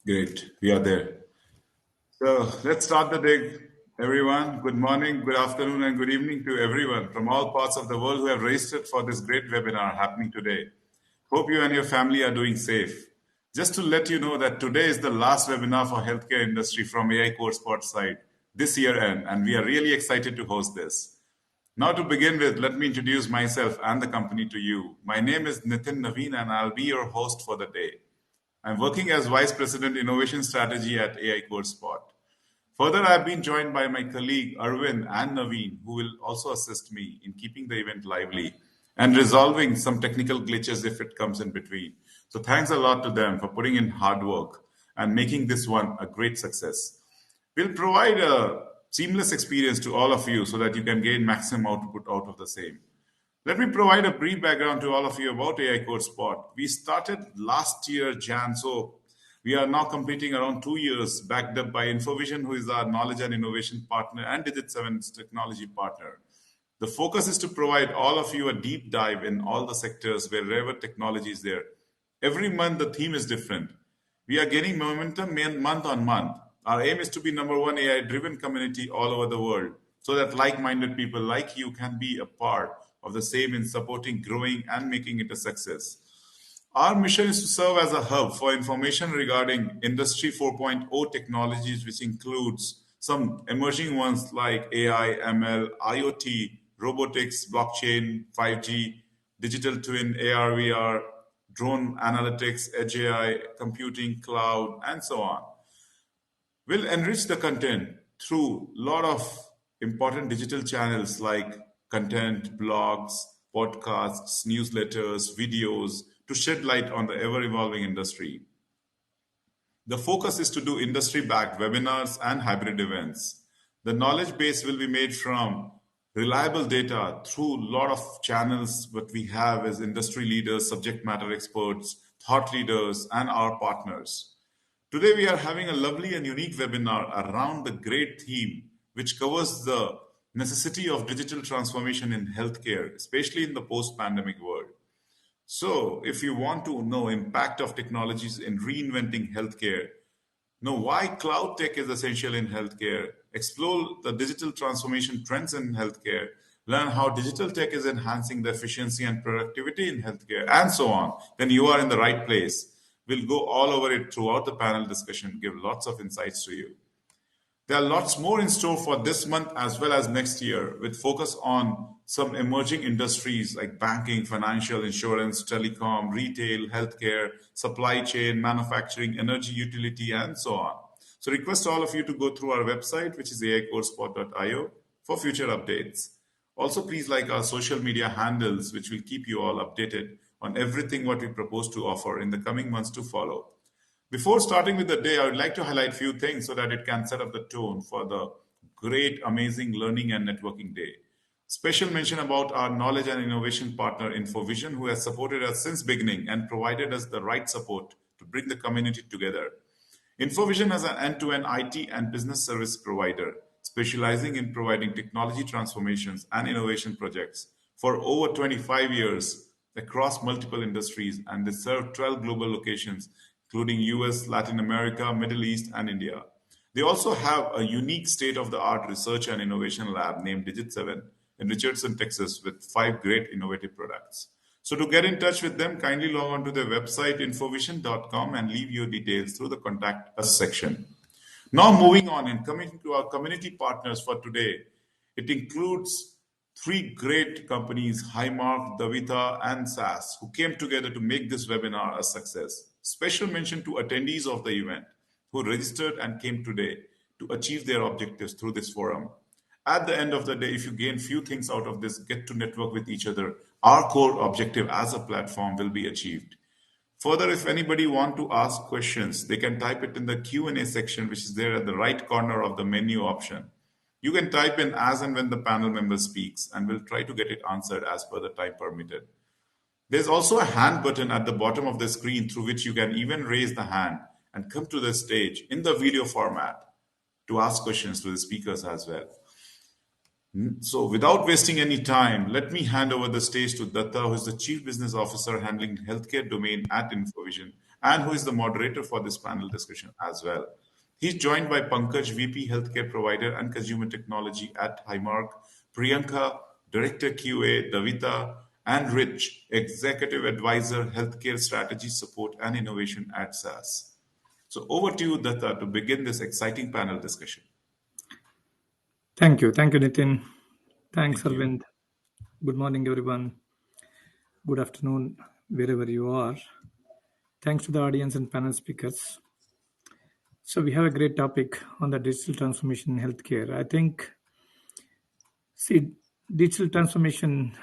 Great, we are there. So let's start the day, everyone. Good morning, good afternoon, and good evening to everyone from all parts of the world who have registered for this great webinar happening today. Hope you and your family are doing safe. Just to let you know that today is the last webinar for healthcare industry from Aicorespot side this year end, and we are really excited to host this. Now, to begin with, let me introduce myself and the company to you. My name is Nitin Naveen, and I'll be your host for the day. I'm working as Vice President Innovation Strategy at Aicorespot. Further, I've been joined by my colleague Arvind and Naveen, who will also assist me in keeping the event lively and resolving some technical glitches if it comes in between. So, thanks a lot to them for putting in hard work and making this one a great success. We'll provide a seamless experience to all of you so that you can gain maximum output out of the same. Let me provide a brief background to all of you about Aicorespot. We started last year, Jan, so we are now completing around 2 years, backed up by Infovision, who is our knowledge and innovation partner, and Digit7's technology partner. The focus is to provide all of you a deep dive in all the sectors wherever technology is there. Every month, the theme is different. We are gaining momentum month on month. Our aim is to be number one AI driven community all over the world so that like minded people like you can be a part of the same in supporting, growing, and making it a success. Our mission is to serve as a hub for information regarding Industry 4.0 technologies, which includes some emerging ones like AI, ML, IoT, robotics, blockchain, 5G, digital twin, AR, VR, drone analytics, edge AI, computing, cloud, and so on. We'll enrich the content through a lot of important digital channels like content, blogs, podcasts, newsletters, videos to shed light on the ever evolving industry. The focus is to do industry backed webinars and hybrid events. The knowledge base will be made from reliable data through a lot of channels. What we have as industry leaders, subject matter experts, thought leaders, and our partners. Today, we are having a lovely and unique webinar around the great theme, which covers the necessity of digital transformation in healthcare, especially in the post-pandemic world. So, if you want to know impact of technologies in reinventing healthcare, know why cloud tech is essential in healthcare, explore the digital transformation trends in healthcare, learn how digital tech is enhancing the efficiency and productivity in healthcare, and so on, then you are in the right place. We'll go all over it throughout the panel discussion, give lots of insights to you. There are lots more in store for this month as well as next year, with focus on some emerging industries like banking, financial, insurance, telecom, retail, healthcare, supply chain, manufacturing, energy utility, and so on. So, request all of you to go through our website, which is aicorespot.io, for future updates. Also, please like our social media handles, which will keep you all updated on everything what we propose to offer in the coming months to follow. Before starting with the day, I would like to highlight few things so that it can set up the tone for the great, amazing learning and networking day. Special mention about our knowledge and innovation partner Infovision, who has supported us since beginning and provided us the right support to bring the community together. Infovision is an end-to-end IT and business service provider, specializing in providing technology transformations and innovation projects for over 25 years across multiple industries, and they serve 12 global locations, including US, Latin America, Middle East, and India. They also have a unique state-of-the-art research and innovation lab named Digit7 in Richardson, Texas, with 5 great innovative products. So to get in touch with them, kindly log on to their website infovision.com and leave your details through the contact us section. Now moving on and coming to our community partners for today, it includes 3 great companies, Highmark, Davita, and SAS, who came together to make this webinar a success. Special mention to attendees of the event who registered and came today to achieve their objectives through this forum. At the end of the day, if you gain few things out of this, get to network with each other, our core objective as a platform will be achieved. Further, if anybody want to ask questions, they can type it in the Q&A section, which is there at the right corner of the menu option. You can type in as and when the panel member speaks, and we'll try to get it answered as per the time permitted. There's also a hand button at the bottom of the screen through which you can even raise the hand and come to the stage in the video format to ask questions to the speakers as well. So, without wasting any time, let me hand over the stage to Datta, who is the Chief Business Officer handling healthcare domain at Infovision, and who is the moderator for this panel discussion as well. He's joined by Pankaj, VP Healthcare Provider and Consumer Technology at Highmark, Priyanka, Director QA, Davita, and Rich, Executive Advisor, Healthcare Strategy Support and Innovation at SAS. So over to you, Datta, to begin this exciting panel discussion. Thank you. Thank you, Nitin. Thanks, Thank you. Arvind. Good morning, everyone. Good afternoon, wherever you are. Thanks to the audience and panel speakers. So we have a great topic on the digital transformation in healthcare. I think, see, digital transformation,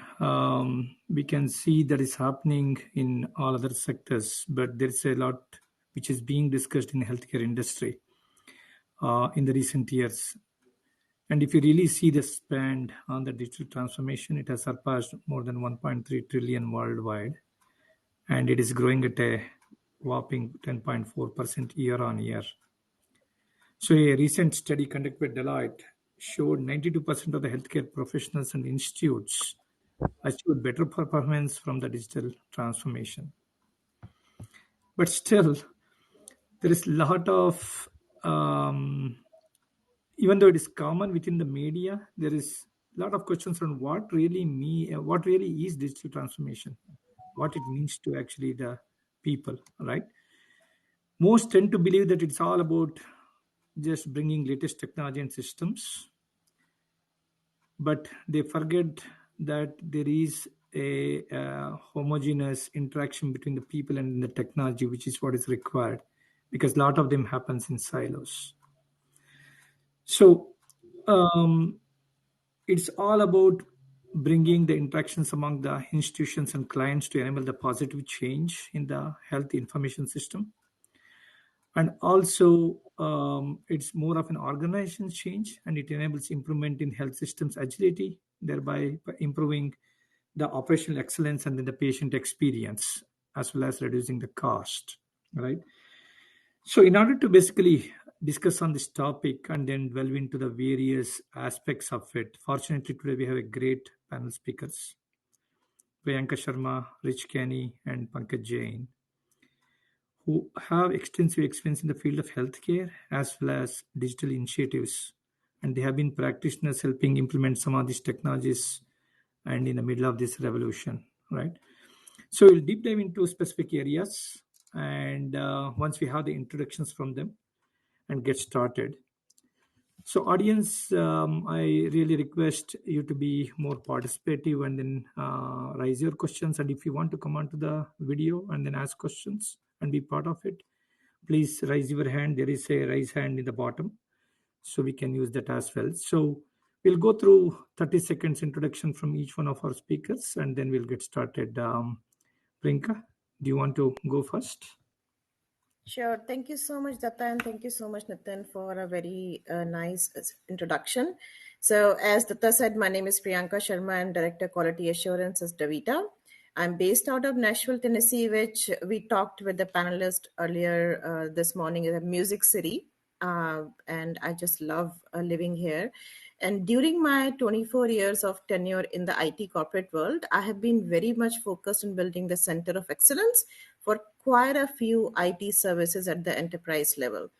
we can see that is happening in all other sectors, but there's a lot which is being discussed in the healthcare industry in the recent years. And if you really see the spend on the digital transformation, it has surpassed more than 1.3 trillion worldwide, and it is growing at a whopping 10.4% year on year. So a recent study conducted by Deloitte showed 92% of the healthcare professionals and institutes achieved better performance from the digital transformation. But still, there is a lot of even though it is common within the media, there is a lot of questions on what really is digital transformation, what it means to actually the people, right? Most tend to believe that it's all about just bringing latest technology and systems, but they forget that there is a homogeneous interaction between the people and the technology, which is what is required, because a lot of them happens in silos. So it's all about bringing the interactions among the institutions and clients to enable the positive change in the health information system. And also, it's more of an organization change, and it enables improvement in health systems agility, thereby improving the operational excellence and then the patient experience, as well as reducing the cost, right? So in order to basically discuss on this topic and then delve into the various aspects of it, fortunately today we have a great panel speakers, Priyanka Sharma, Rich Kenny, and Pankaj Jain, who have extensive experience in the field of healthcare as well as digital initiatives. And they have been practitioners helping implement some of these technologies and in the middle of this revolution, right? So we'll deep dive into specific areas, and once we have the introductions from them and get started. So audience, I really request you to be more participative and then raise your questions. And if you want to come onto the video and then ask questions and be part of it, please raise your hand. There is a raise hand in the bottom, so we can use that as well. So we'll go through 30 seconds introduction from each one of our speakers, and then we'll get started. Priyanka, do you want to go first? Sure. Thank you so much, Datta, and thank you so much, Nitin, for a very nice introduction. So as Datta said, my name is Priyanka Sharma. I'm Director Quality Assurance at Davita. I'm based out of Nashville, Tennessee, which we talked with the panelist earlier this morning in a music city. And I just love living here. And during my 24 years of tenure in the IT corporate world, I have been very much focused on building the center of excellence for quite a few IT services at the enterprise level.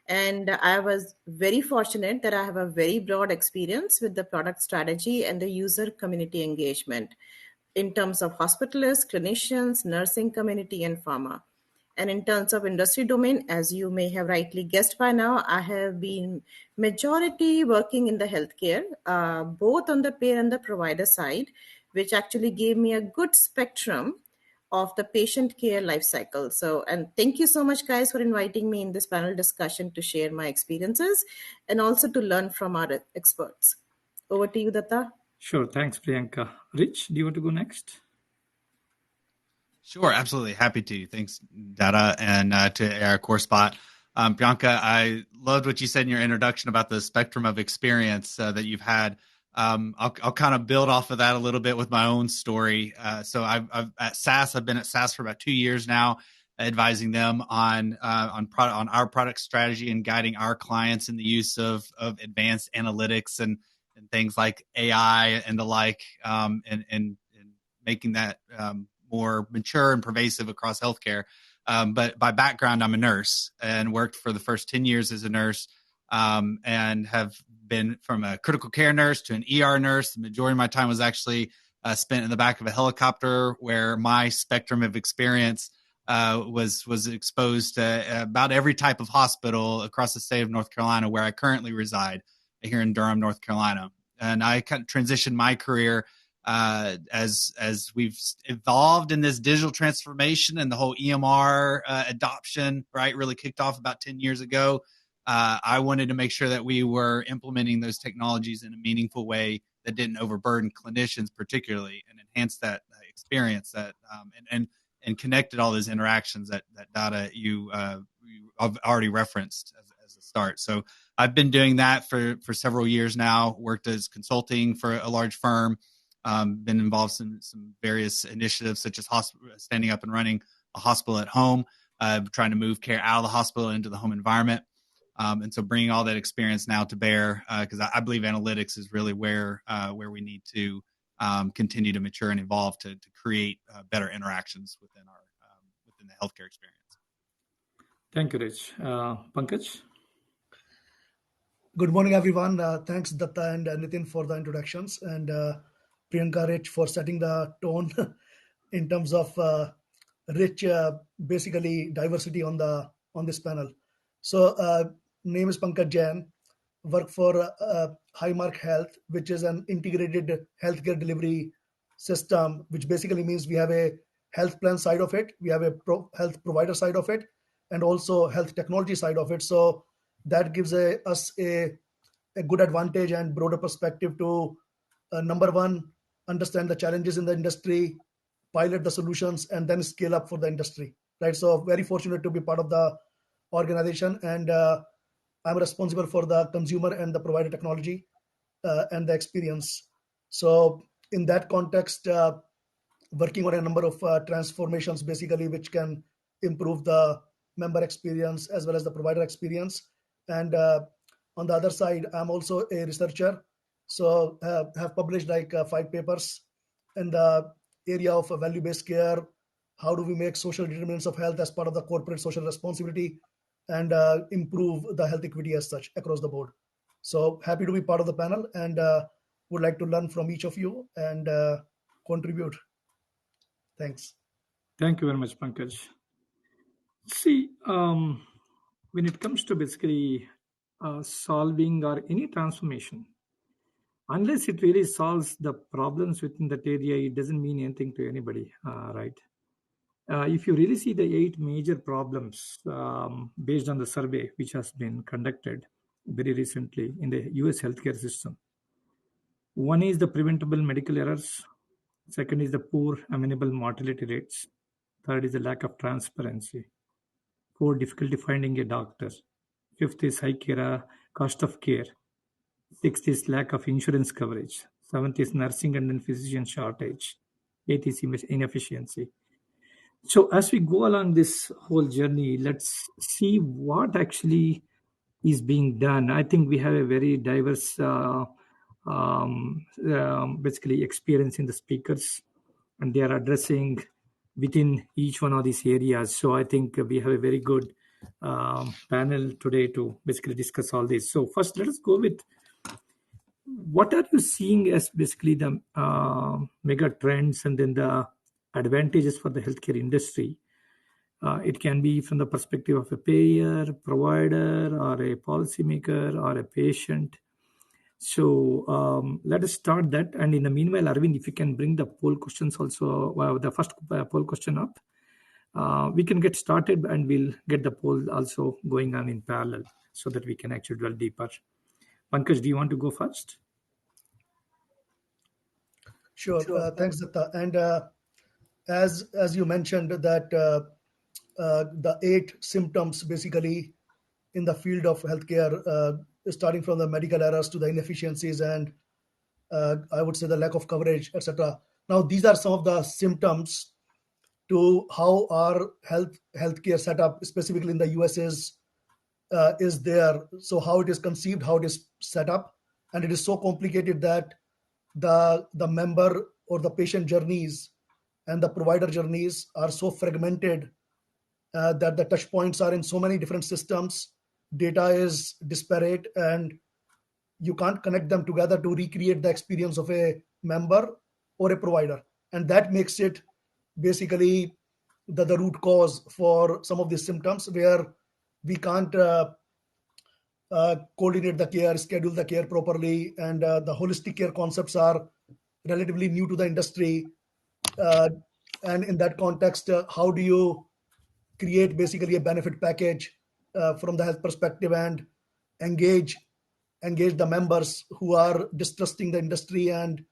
And I was very fortunate that I have a very broad experience with the product strategy and the user community engagement in terms of hospitalists, clinicians, nursing community, and pharma. And in terms of industry domain, as you may have rightly guessed by now, I have been majority working in the healthcare, both on the payer and the provider side, which actually gave me a good spectrum of the patient care life cycle. So, and thank you so much, guys, for inviting me in this panel discussion to share my experiences and also to learn from our experts. Over to you, Datta. Sure. Thanks, Priyanka. Rich, do you want to go next? Sure, absolutely. Happy to. Thanks, Data, and to Aicorespot. Bianca, I loved what you said in your introduction about the spectrum of experience that you've had. I'll kind of build off of that a little bit with my own story. So I've at SAS. I've been at SAS for about 2 years now, advising them on our product strategy and guiding our clients in the use of advanced analytics and things like AI and the like, and making that more mature and pervasive across healthcare. But by background, I'm a nurse and worked for the first 10 years as a nurse, and have been from a critical care nurse to an ER nurse. The majority of my time was actually spent in the back of a helicopter, where my spectrum of experience was exposed to about every type of hospital across the state of North Carolina, where I currently reside here in Durham, North Carolina. And I kind of transitioned my career as we've evolved in this digital transformation, and the whole EMR adoption, right, really kicked off about 10 years ago. I wanted to make sure that we were implementing those technologies in a meaningful way that didn't overburden clinicians particularly, and enhance that experience, that and connected all those interactions that data you have already referenced as a start. So I've been doing that for several years now, worked as consulting for a large firm, been involved in some various initiatives, such as standing up and running a hospital at home, trying to move care out of the hospital into the home environment. And so bringing all that experience now to bear, because I believe analytics is really where we need to continue to mature and evolve to create better interactions within the healthcare experience. Thank you, Rich. Pankaj? Good morning, everyone. Thanks, Datta and Nitin, for the introductions, and Priyanka, Rich, for setting the tone in terms of rich, basically diversity on this panel. So, name is Pankaj Jain. Work for Highmark Health, which is an integrated healthcare delivery system, which basically means we have a health plan side of it, we have a health provider side of it, and also health technology side of it. So that gives us a good advantage and broader perspective to number one, understand the challenges in the industry, pilot the solutions, and then scale up for the industry. Right. So very fortunate to be part of the organization, and I'm responsible for the consumer and the provider technology and the experience. So in that context, working on a number of transformations, basically, which can improve the member experience as well as the provider experience. And on the other side, I'm also a researcher. So have published like 5 papers in the area of value-based care. How do we make social determinants of health as part of the corporate social responsibility, and improve the health equity as such across the board. So happy to be part of the panel, and would like to learn from each of you and contribute. Thanks. Thank you very much, Pankaj. See, when it comes to basically solving or any transformation, unless it really solves the problems within that area, it doesn't mean anything to anybody, right? If you really see the 8 major problems based on the survey which has been conducted very recently in the US healthcare system, one is the preventable medical errors, second is the poor amenable mortality rates, third is the lack of transparency, fourth, difficulty finding a doctor, fifth is high cost of care, sixth is lack of insurance coverage, seventh is nursing and then physician shortage, eighth is inefficiency. So as we go along this whole journey, let's see what actually is being done. I think we have a very diverse basically experience in the speakers, and they are addressing within each one of these areas. So I think we have a very good panel today to basically discuss all this. So first, let us go with what are you seeing as basically the mega trends and then the advantages for the healthcare industry. It can be from the perspective of a payer, provider, or a policymaker, or a patient. So let us start that. And in the meanwhile, Arvind, if you can bring the poll questions also, the first poll question up, we can get started and we'll get the poll also going on in parallel so that we can actually dwell deeper. Pankaj, do you want to go first? Sure. Thanks, Datta. And as you mentioned that the 8 symptoms basically in the field of healthcare, starting from the medical errors to the inefficiencies and I would say the lack of coverage, etc. Now, these are some of the symptoms to how our healthcare setup, specifically in the US, is there. So how it is conceived, how it is set up, and it is so complicated that the member or the patient journeys and the provider journeys are so fragmented that the touch points are in so many different systems. Data is disparate, and you can't connect them together to recreate the experience of a member or a provider. And that makes it basically the root cause for some of these symptoms, where we can't coordinate the care, schedule the care properly, and the holistic care concepts are relatively new to the industry. Uh, and in that context, how do you create basically a benefit package from the health perspective and engage the members who are distrusting the industry, and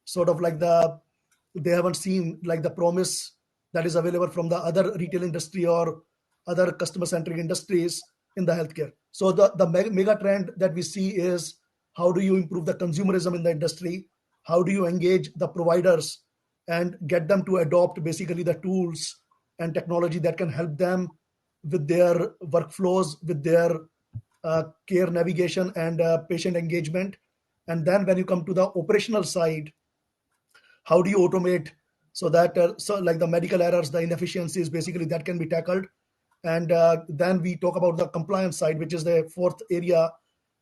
sort of like they haven't seen like the promise that is available from the other retail industry or other customer centric industries in the healthcare. So the mega trend that we see is, how do you improve the consumerism in the industry? How do you engage the providers and get them to adopt basically the tools and technology that can help them with their workflows, with their care navigation and patient engagement? And then when you come to the operational side, how do you automate so that so like the medical errors, the inefficiencies, basically that can be tackled? And then we talk about the compliance side, which is the fourth area.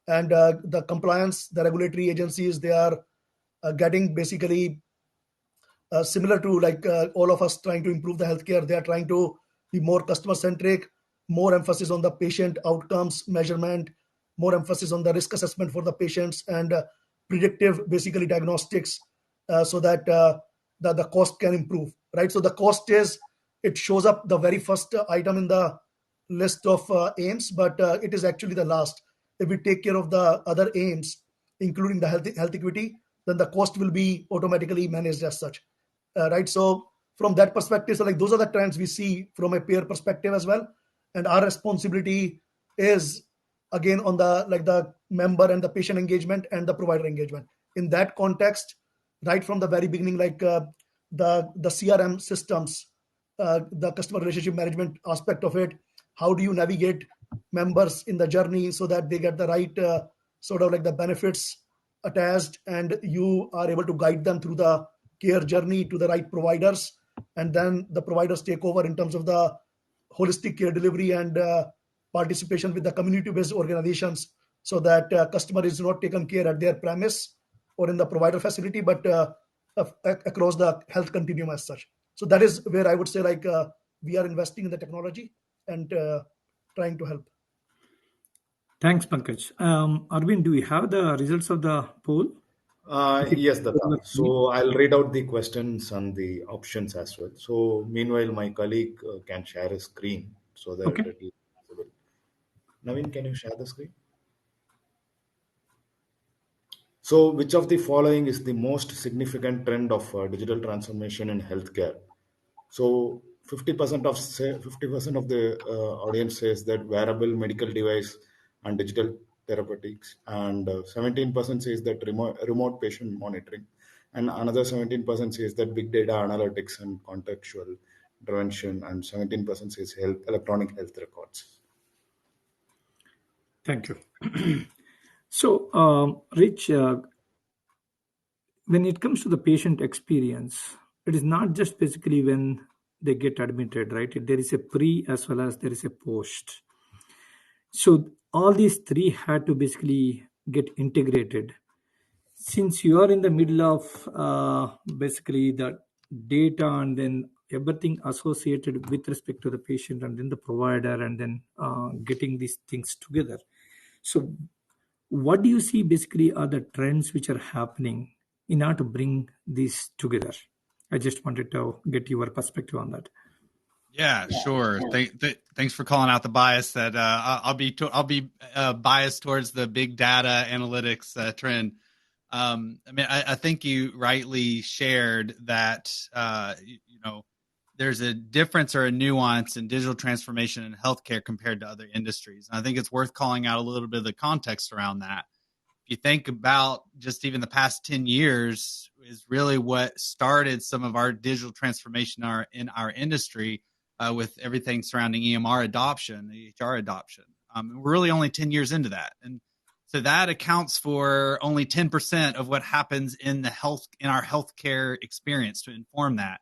And the compliance, the regulatory agencies, they are getting basically similar to like all of us trying to improve the healthcare. They are trying to be more customer centric, more emphasis on the patient outcomes measurement, more emphasis on the risk assessment for the patients, and predictive basically diagnostics, so that the cost can improve, right? So the cost is, it shows up the very first item in the list of aims, but it is actually the last. If we take care of the other aims, including the health equity, then the cost will be automatically managed as such, right? So from that perspective, so like those are the trends we see from a peer perspective as well. And our responsibility is again on the like the member and the patient engagement and the provider engagement. In that context, right from the very beginning, like the CRM systems, the customer relationship management aspect of it, how do you navigate members in the journey so that they get the right sort of like the benefits attached, and you are able to guide them through the care journey to the right providers, and then the providers take over in terms of the holistic care delivery and participation with the community-based organizations, so that customer is not taken care at their premise or in the provider facility, but across the health continuum as such. So that is where I would say like we are investing in the technology and trying to help. Thanks, Pankaj. Arvind, do we have the results of the poll? Yes, Datta. So I'll read out the questions and the options as well. So meanwhile, my colleague can share a screen so that Okay. it is visible. Naveen, can you share the screen? So which of the following is the most significant trend of digital transformation in healthcare? So 50% of the audience says that wearable medical device and digital therapeutics, and 17% says that remote patient monitoring, and another 17% says that big data analytics and contextual intervention, and 17% says electronic health records. Thank you. So, Rich, when it comes to the patient experience, it is not just basically when they get admitted, right? There is a pre as well as there is a post. So all these three had to basically get integrated. Since you are in the middle of basically the data and then everything associated with respect to the patient and then the provider and then getting these things together. So what do you see basically are the trends which are happening in order to bring these together? I just wanted to get your perspective on that. Yeah, sure. Thanks for calling out the bias. That I'll be biased towards the big data analytics trend. I mean, I think you rightly shared that there's a difference or a nuance in digital transformation in healthcare compared to other industries. And I think it's worth calling out a little bit of the context around that. If you think about just even the past 10 years is really what started some of our digital transformation in our industry with everything surrounding EMR adoption, EHR adoption. We're really only 10 years into that. And so that accounts for only 10% of what happens in our healthcare experience. To inform that,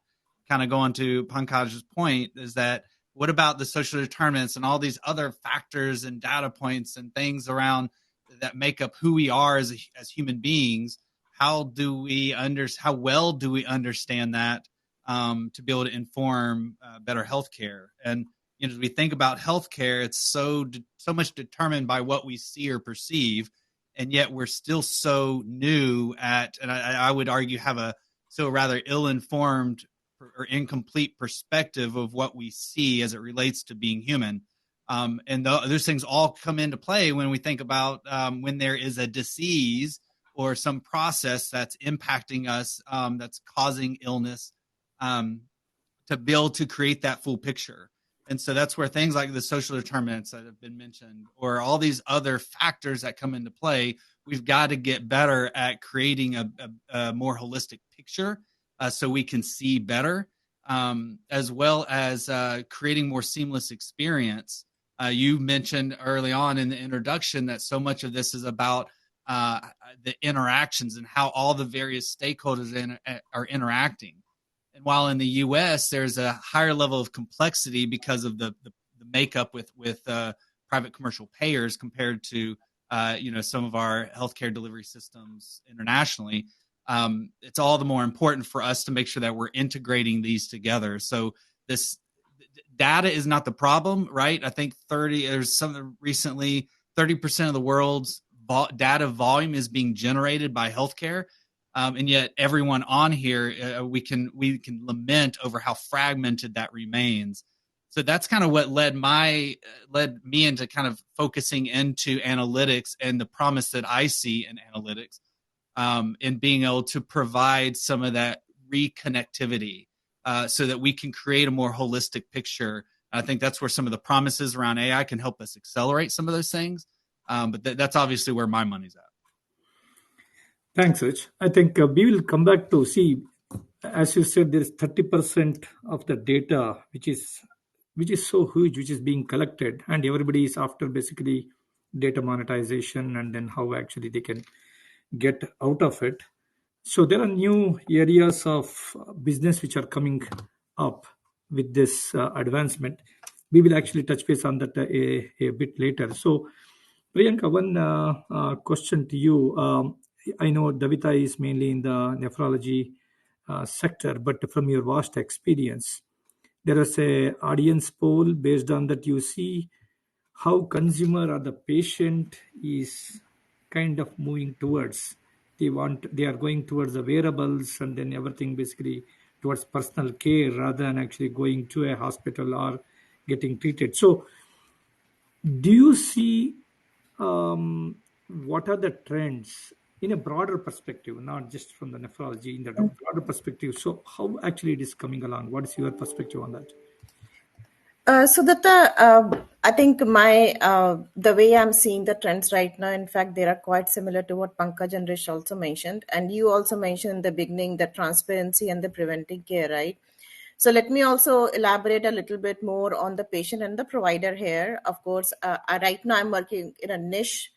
kind of going to Pankaj's point, is that What about the social determinants and all these other factors and data points and things around that make up who we are as human beings? How well do we understand that to be able to inform better healthcare? And as we think about healthcare, it's so much determined by what we see or perceive, and yet we're still so new at, and I would argue have a rather ill-informed or incomplete perspective of what we see as it relates to being human. And those things all come into play when we think about when there is a disease or some process that's impacting us, that's causing illness, to be able to create that full picture. And so that's where things like the social determinants that have been mentioned, or all these other factors that come into play, we've got to get better at creating a more holistic picture so we can see better, as well as creating more seamless experience. You mentioned early on in the introduction that so much of this is about the interactions and how all the various stakeholders are interacting. And while in the U.S. there's a higher level of complexity because of the makeup with private commercial payers compared to some of our healthcare delivery systems internationally, it's all the more important for us to make sure that we're integrating these together. So this data is not the problem, right? I think there's something recently 30% of the world's data volume is being generated by healthcare. And yet everyone on here, we can lament over how fragmented that remains. So that's kind of what led me into kind of focusing into analytics and the promise that I see in analytics, in being able to provide some of that reconnectivity so that we can create a more holistic picture. I think that's where some of the promises around AI can help us accelerate some of those things. But that's obviously where my money's at. Thanks, Rich. I think we will come back to see, as you said, there is 30% of the data which is so huge, which is being collected, and everybody is after basically data monetization and then how actually they can get out of it. So there are new areas of business which are coming up with this advancement. We will actually touch base on that a bit later. So Priyanka, one question to you. I know Davita is mainly in the nephrology sector, but from your vast experience, there is a audience poll based on that you see how consumer or the patient is kind of moving towards. They are going towards the wearables and then everything basically towards personal care rather than actually going to a hospital or getting treated. So do you see what are the trends in a broader perspective, not just from the nephrology, in the broader perspective? So how actually it is coming along? What is your perspective on that? So that I think the way I'm seeing the trends right now, in fact, they are quite similar to what Pankaj and Rish also mentioned. And you also mentioned in the beginning the transparency and the preventive care, right? So let me also elaborate a little bit more on the patient and the provider here. Of course, right now I'm working in a niche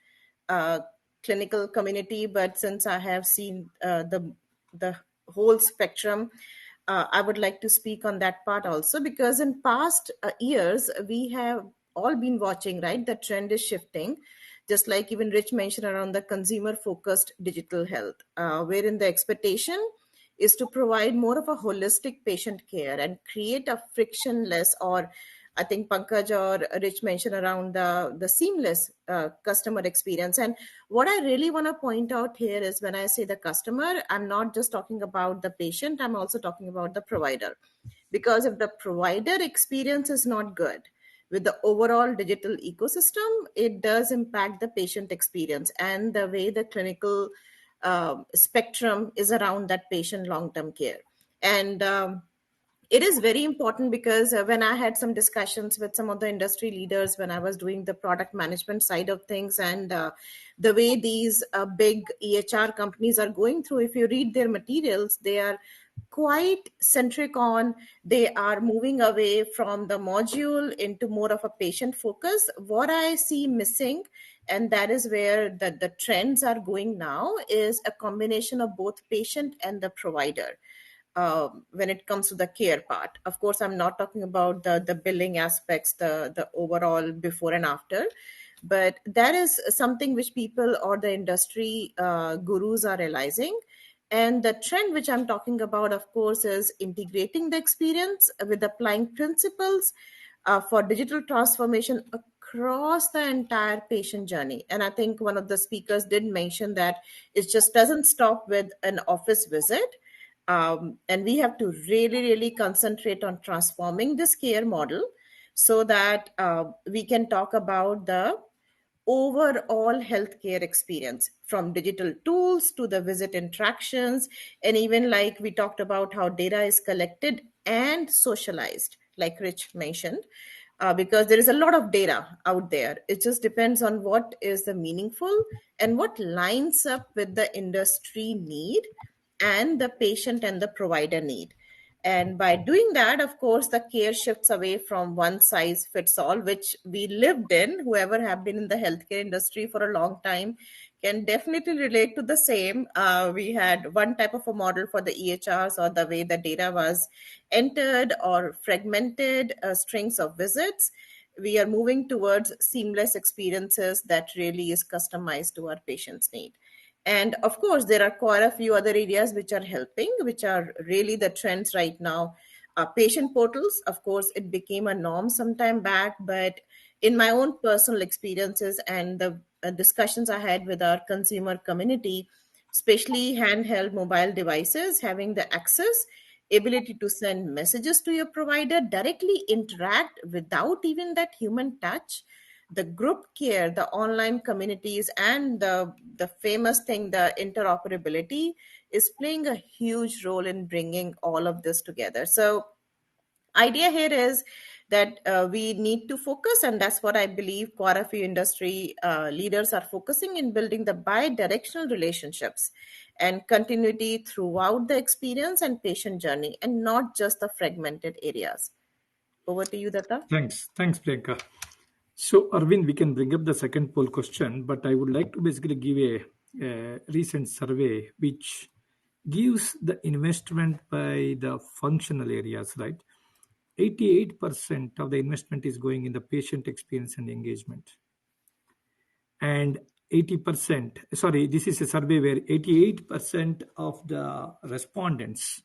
clinical community, but since I have seen the whole spectrum, I would like to speak on that part also, because in past years we have all been watching, right? The trend is shifting, just like even Rich mentioned around the consumer focused digital health, wherein the expectation is to provide more of a holistic patient care and create a frictionless, or I think Pankaj or Rich mentioned around the seamless customer experience. And what I really want to point out here is when I say the customer, I'm not just talking about the patient, I'm also talking about the provider. Because if the provider experience is not good with the overall digital ecosystem, it does impact the patient experience and the way the clinical spectrum is around that patient long-term care. And it is very important because when I had some discussions with some of the industry leaders when I was doing the product management side of things, and the way these big EHR companies are going through, if you read their materials, they are quite centric on, they are moving away from the module into more of a patient focus. What I see missing, and that is where the trends are going now, is a combination of both patient and the provider. when it comes to the care part. Of course, I'm not talking about the billing aspects, the overall before and after, but that is something which people or the industry gurus are realizing. And the trend which I'm talking about, of course, is integrating the experience with applying principles for digital transformation across the entire patient journey. And I think one of the speakers did mention that it just doesn't stop with an office visit. And we have to really, really concentrate on transforming this care model so that we can talk about the overall healthcare experience, from digital tools to the visit interactions, and even like we talked about how data is collected and socialized, like Rich mentioned, because there is a lot of data out there. It just depends on what is the meaningful and what lines up with the industry need and the patient and the provider need. And by doing that, of course, the care shifts away from one size fits all, which we lived in. Whoever have been in the healthcare industry for a long time can definitely relate to the same. We had one type of a model for the EHRs, or the way the data was entered, or fragmented strings of visits. We are moving towards seamless experiences that really is customized to our patient's need. And of course, there are quite a few other areas which are helping, which are really the trends right now. Patient portals, of course, it became a norm some time back, but in my own personal experiences and the discussions I had with our consumer community, especially handheld mobile devices, having the access, ability to send messages to your provider, directly interact without even that human touch, the group care, the online communities, and the famous thing, the interoperability, is playing a huge role in bringing all of this together. So idea here is that we need to focus, and that's what I believe quite a few industry leaders are focusing in, building the bi-directional relationships and continuity throughout the experience and patient journey, and not just the fragmented areas. Over to you, Datta. Thanks, Priyanka. So, Arvind, we can bring up the second poll question, but I would like to basically give a recent survey which gives the investment by the functional areas, right? 88% of the investment is going in the patient experience and engagement. And 80%, sorry, this is a survey where 88% of the respondents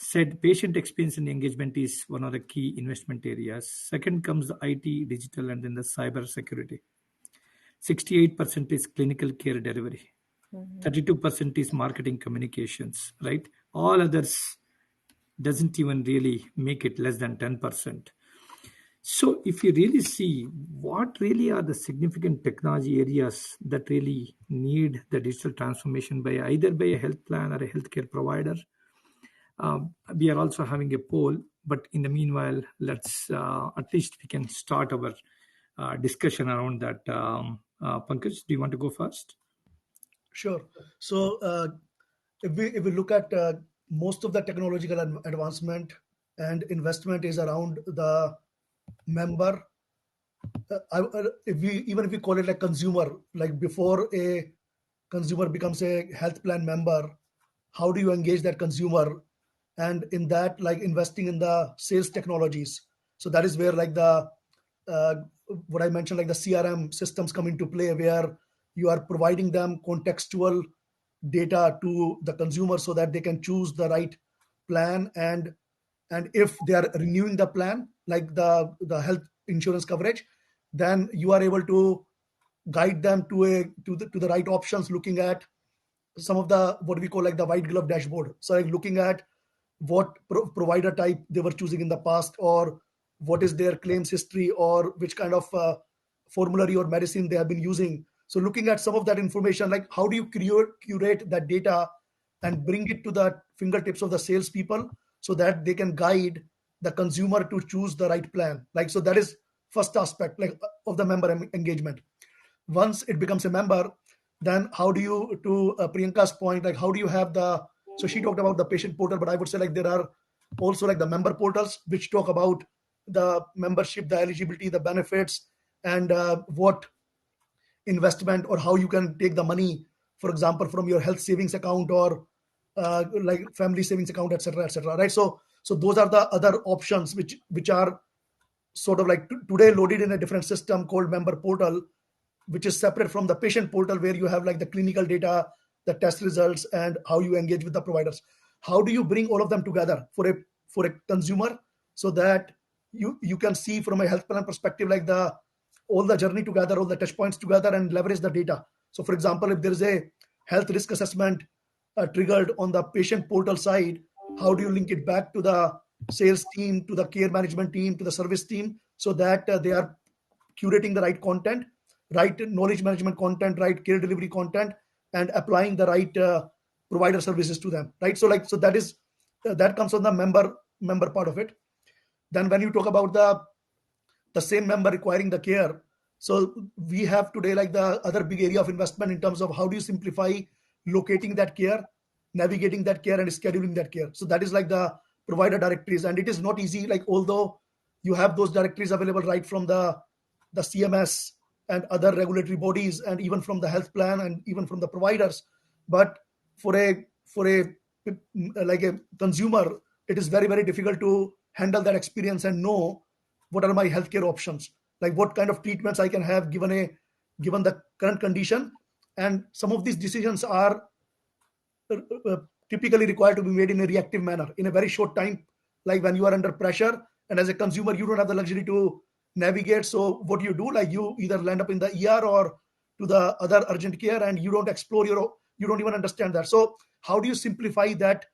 said patient experience and engagement is one of the key investment areas. Second comes the IT, digital, and then the cyber security. 68% is clinical care delivery. 32% is marketing communications, right? All others doesn't even really make it less than 10%. So if you really see what really are the significant technology areas that really need the digital transformation by either by a health plan or a healthcare provider, we are also having a poll. But in the meanwhile, let's at least we can start our discussion around that. Pankaj, do you want to go first? Sure. So if we look at most of the technological advancement and investment is around the member. If we call it like consumer, like before a consumer becomes a health plan member, how do you engage that consumer? And in that, like investing in the sales technologies. So that is where like the uh, what I mentioned, like the CRM systems come into play, where you are providing them contextual data to the consumer so that they can choose the right plan. And if they are renewing the plan, like the health insurance coverage, then you are able to guide them to the right options, looking at some of the what we call like the white glove dashboard. So like looking at what provider type they were choosing in the past, or what is their claims history, or which kind of formulary or medicine they have been using. So looking at some of that information, like how do you curate that data and bring it to the fingertips of the salespeople so that they can guide the consumer to choose the right plan. Like, so that is first aspect, like of the member engagement. Once it becomes a member, then how do you, to Priyanka's point, like how do you have the, so she talked about the patient portal, but I would say like there are also like the member portals which talk about the membership, the eligibility, the benefits, and what investment or how you can take the money, for example, from your health savings account, or like family savings account, etc., etc. Right? So those are the other options which are sort of like today loaded in a different system called member portal, which is separate from the patient portal, where you have like the clinical data, the test results, and how you engage with the providers. How do you bring all of them together for a consumer, so that you can see from a health plan perspective, like the all the journey together, all the touch points together, and leverage the data. So for example, if there is a health risk assessment triggered on the patient portal side, how do you link it back to the sales team, to the care management team, to the service team, so that they are curating the right content, right knowledge management content, right care delivery content, and applying the right provider services to them, right? So that is that comes on the member part of it. Then when you talk about the same member requiring the care, so we have today like the other big area of investment in terms of how do you simplify locating that care, navigating that care, and scheduling that care. So that is like the provider directories, and it is not easy, like although you have those directories available right from the CMS and other regulatory bodies, and even from the health plan, and even from the providers, but for a like a consumer, it is very, very difficult to handle that experience and know what are my healthcare options, like what kind of treatments I can have given the current condition. And some of these decisions are uh, typically required to be made in a reactive manner in a very short time, like when you are under pressure, and as a consumer you don't have the luxury to navigate. So what you do, like you either land up in the ER or to the other urgent care, and you don't explore you don't even understand that. So how do you simplify that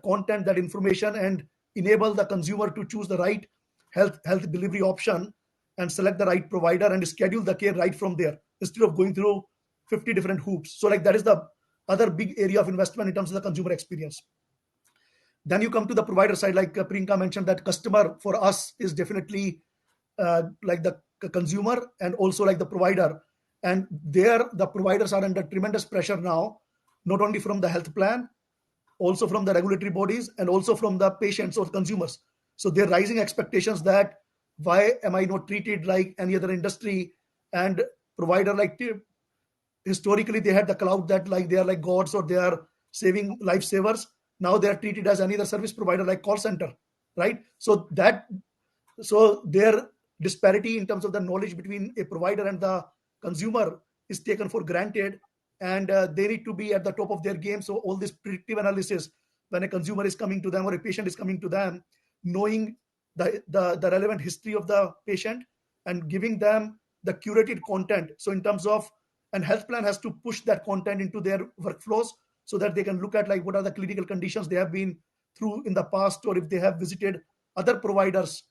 content, that information, and enable the consumer to choose the right health delivery option, and select the right provider, and schedule the care right from there, instead of going through 50 different hoops? So like that is the other big area of investment in terms of the consumer experience. Then you come to the provider side, like Priyanka mentioned, that customer for us is definitely like the consumer and also like the provider. And there, the providers are under tremendous pressure now, not only from the health plan, also from the regulatory bodies, and also from the patients or consumers. So they're rising expectations that why am I not treated like any other industry? And provider like historically they had the cloud that like they are like gods, or they are saving lifesavers. Now they are treated as any other service provider, like call center, right? So their disparity in terms of the knowledge between a provider and the consumer is taken for granted, and they need to be at the top of their game. So all this predictive analysis, when a consumer is coming to them or a patient is coming to them, knowing the relevant history of the patient and giving them the curated content. So in terms of, and health plan has to push that content into their workflows, so that they can look at like what are the clinical conditions they have been through in the past, or if they have visited other providers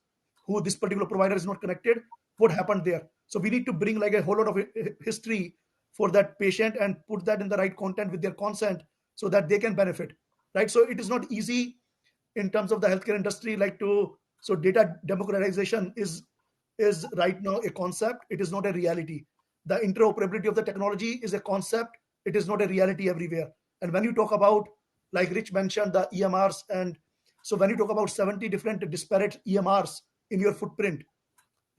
who this particular provider is not connected, what happened there. So we need to bring like a whole lot of history for that patient, and put that in the right content with their consent, so that they can benefit, right? So it is not easy in terms of the healthcare industry, like to, so data democratization is right now a concept, it is not a reality. The interoperability of the technology is a concept, it is not a reality everywhere. And when you talk about, like Rich mentioned, the EMRs, and so when you talk about 70 different disparate EMRs in your footprint,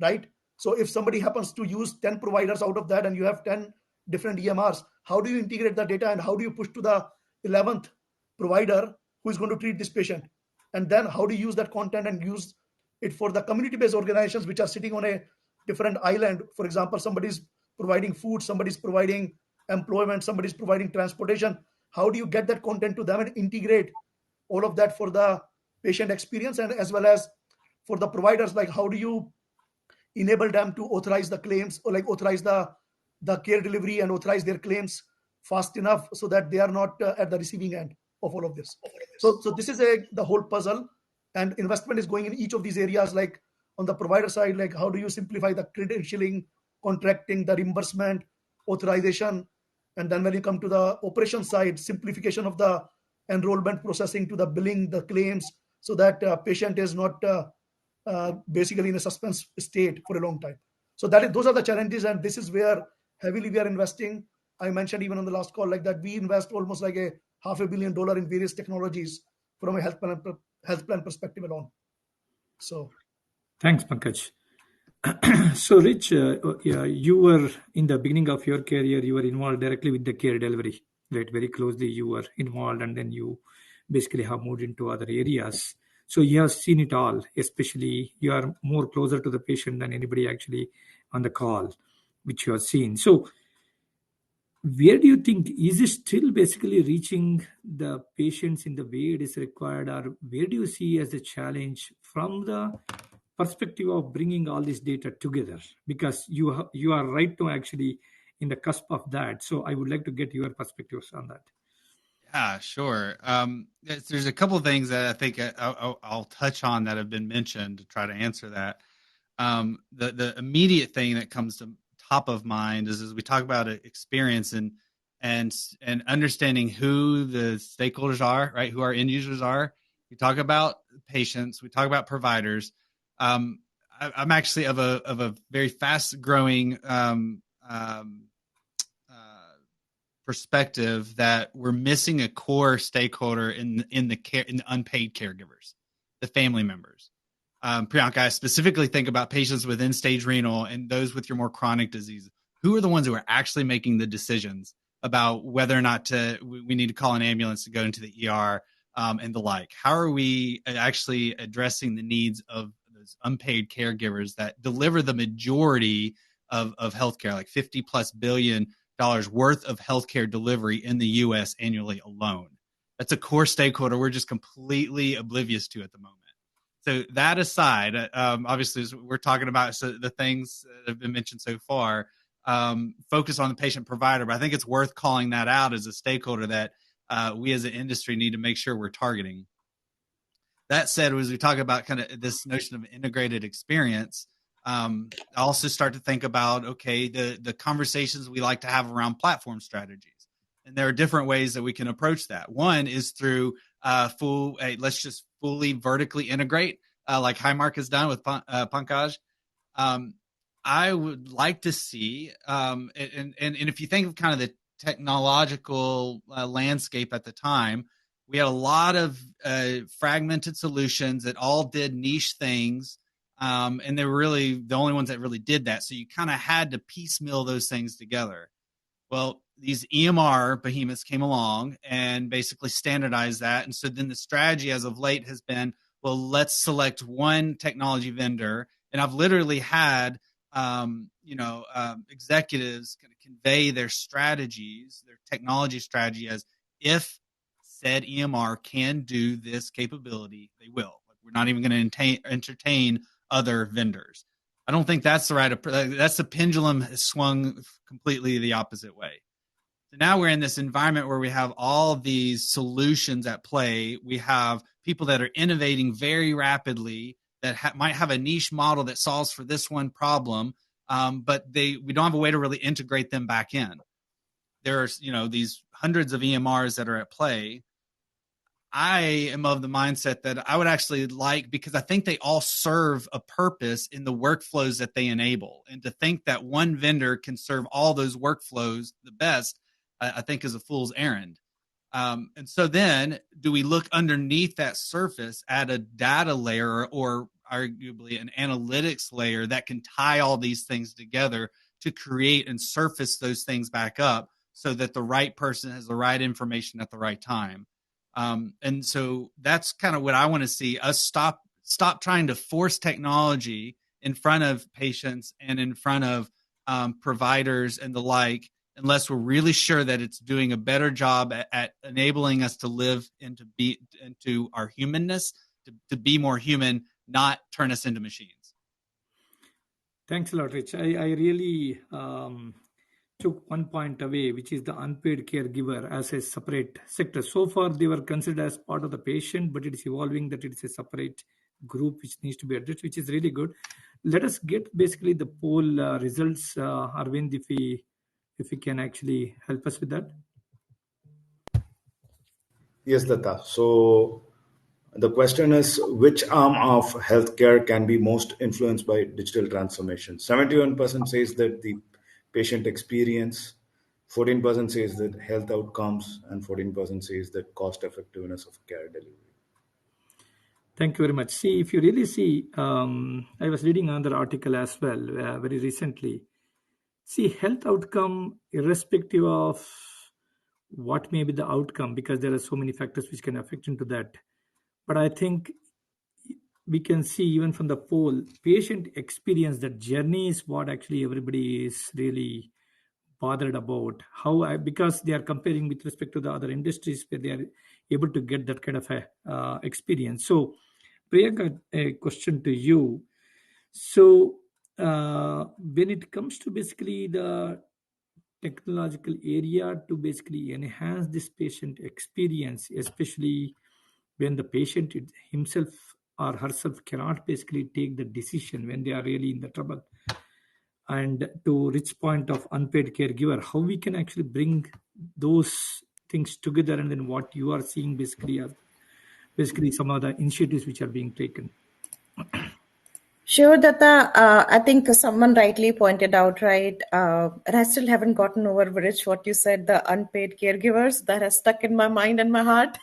right? So if somebody happens to use 10 providers out of that, and you have 10 different EMRs, how do you integrate the data, and how do you push to the 11th provider who is going to treat this patient? And then how do you use that content and use it for the community-based organizations which are sitting on a different island? For example, somebody's providing food, somebody's providing employment, somebody's providing transportation. How do you get that content to them and integrate all of that for the patient experience, and as well as for the providers? Like how do you enable them to authorize the claims, or like authorize the care delivery and authorize their claims fast enough, so that they are not at the receiving end of all of this? So this is the whole puzzle, and investment is going in each of these areas. Like on the provider side, like how do you simplify the credentialing, contracting, the reimbursement, authorization? And then when you come to the operation side, simplification of the enrollment processing to the billing, the claims, so that patient is not basically in a suspense state for a long time. So those are the challenges, and this is where heavily we are investing. I mentioned even on the last call like that we invest almost like a $500 million in various technologies from a health plan perspective alone. So Thanks, Pankaj. So, Rich, you were in the beginning of your career, you were involved directly with the care delivery. right? Very closely you were involved, and then you basically have moved into other areas. So you have seen it all, especially you are more closer to the patient than anybody actually on the call, which you have seen. So where do you think, is it still basically reaching the patients in the way it is required, or where do you see as a challenge from the perspective of bringing all this data together? Because you are right now actually in the cusp of that. So I would like to get your perspectives on that. Yeah, sure. There's a couple of things that I think I'll touch on that have been mentioned to try to answer that. The immediate thing that comes to top of mind is as we talk about experience and understanding who the stakeholders are, right? Who our end users are. We talk about patients. We talk about providers. I'm actually of a very fast growing perspective that we're missing a core stakeholder in the unpaid caregivers, the family members. Priyanka, I specifically think about patients with end-stage renal and those with your more chronic disease. Who are the ones who are actually making the decisions about whether or not we need to call an ambulance to go into the ER and the like? How are we actually addressing the needs of those unpaid caregivers that deliver the majority of healthcare, like $50+ billion worth of healthcare delivery in the U.S. annually alone? That's a core stakeholder we're just completely oblivious to at the moment. So that aside, obviously, as we're talking about the things that have been mentioned so far, focus on the patient provider, but I think it's worth calling that out as a stakeholder that we as an industry need to make sure we're targeting. That said, as we talk about kind of this notion of integrated experience, I also start to think about, okay, the conversations we like to have around platform strategies. And there are different ways that we can approach that. One is through let's just fully vertically integrate, like Highmark has done with Pankaj. I would like to see, and if you think of kind of the technological landscape at the time, we had a lot of fragmented solutions that all did niche things, and they were really the only ones that really did that. So you kind of had to piecemeal those things together. Well, these EMR behemoths came along and basically standardized that. And so then the strategy as of late has been, well, let's select one technology vendor. And I've literally had, executives kind of convey their strategies, their technology strategy as, if said EMR can do this capability, they will. Like, we're not even going to entertain other vendors. I don't think that's the right approach. That's the pendulum has swung completely the opposite way. So now we're in this environment where we have all of these solutions at play. We have people that are innovating very rapidly that might have a niche model that solves for this one problem, but we don't have a way to really integrate them back in. There's these hundreds of EMRs that are at play. I am of the mindset that I would actually like, because I think they all serve a purpose in the workflows that they enable. And to think that one vendor can serve all those workflows the best, I think is a fool's errand. And so then do we look underneath that surface at a data layer or arguably an analytics layer that can tie all these things together to create and surface those things back up so that the right person has the right information at the right time? And so that's kind of what I want to see us stop trying to force technology in front of patients and in front of providers and the like, unless we're really sure that it's doing a better job at enabling us to live and to be into our humanness, to be more human, not turn us into machines. Thanks a lot, Rich. I really took one point away, which is the unpaid caregiver as a separate sector. So far, they were considered as part of the patient, but it is evolving that it is a separate group which needs to be addressed, which is really good. Let us get basically the poll results, Arvind, if we can actually help us with that. Yes, Datta. So the question is, which arm of healthcare can be most influenced by digital transformation? 71% says that the patient experience, 14% says that health outcomes, and 14% says that cost effectiveness of care delivery. Thank you very much. See, if you really see, I was reading another article as well very recently. See, health outcome, irrespective of what may be the outcome, because there are so many factors which can affect into that. But I think we can see even from the poll, patient experience, that journey is what actually everybody is really bothered about. Because they are comparing with respect to the other industries where they are able to get that kind of a experience. So Priyanka, a question to you. So when it comes to basically the technological area to basically enhance this patient experience, especially when the patient himself or herself cannot basically take the decision when they are really in the trouble, and to Rich point of unpaid caregiver, how we can actually bring those things together, and then what you are seeing basically as basically some of the initiatives which are being taken. Sure, Datta. I think someone rightly pointed out, right? And I still haven't gotten over, Rich, what you said, the unpaid caregivers. That has stuck in my mind and my heart.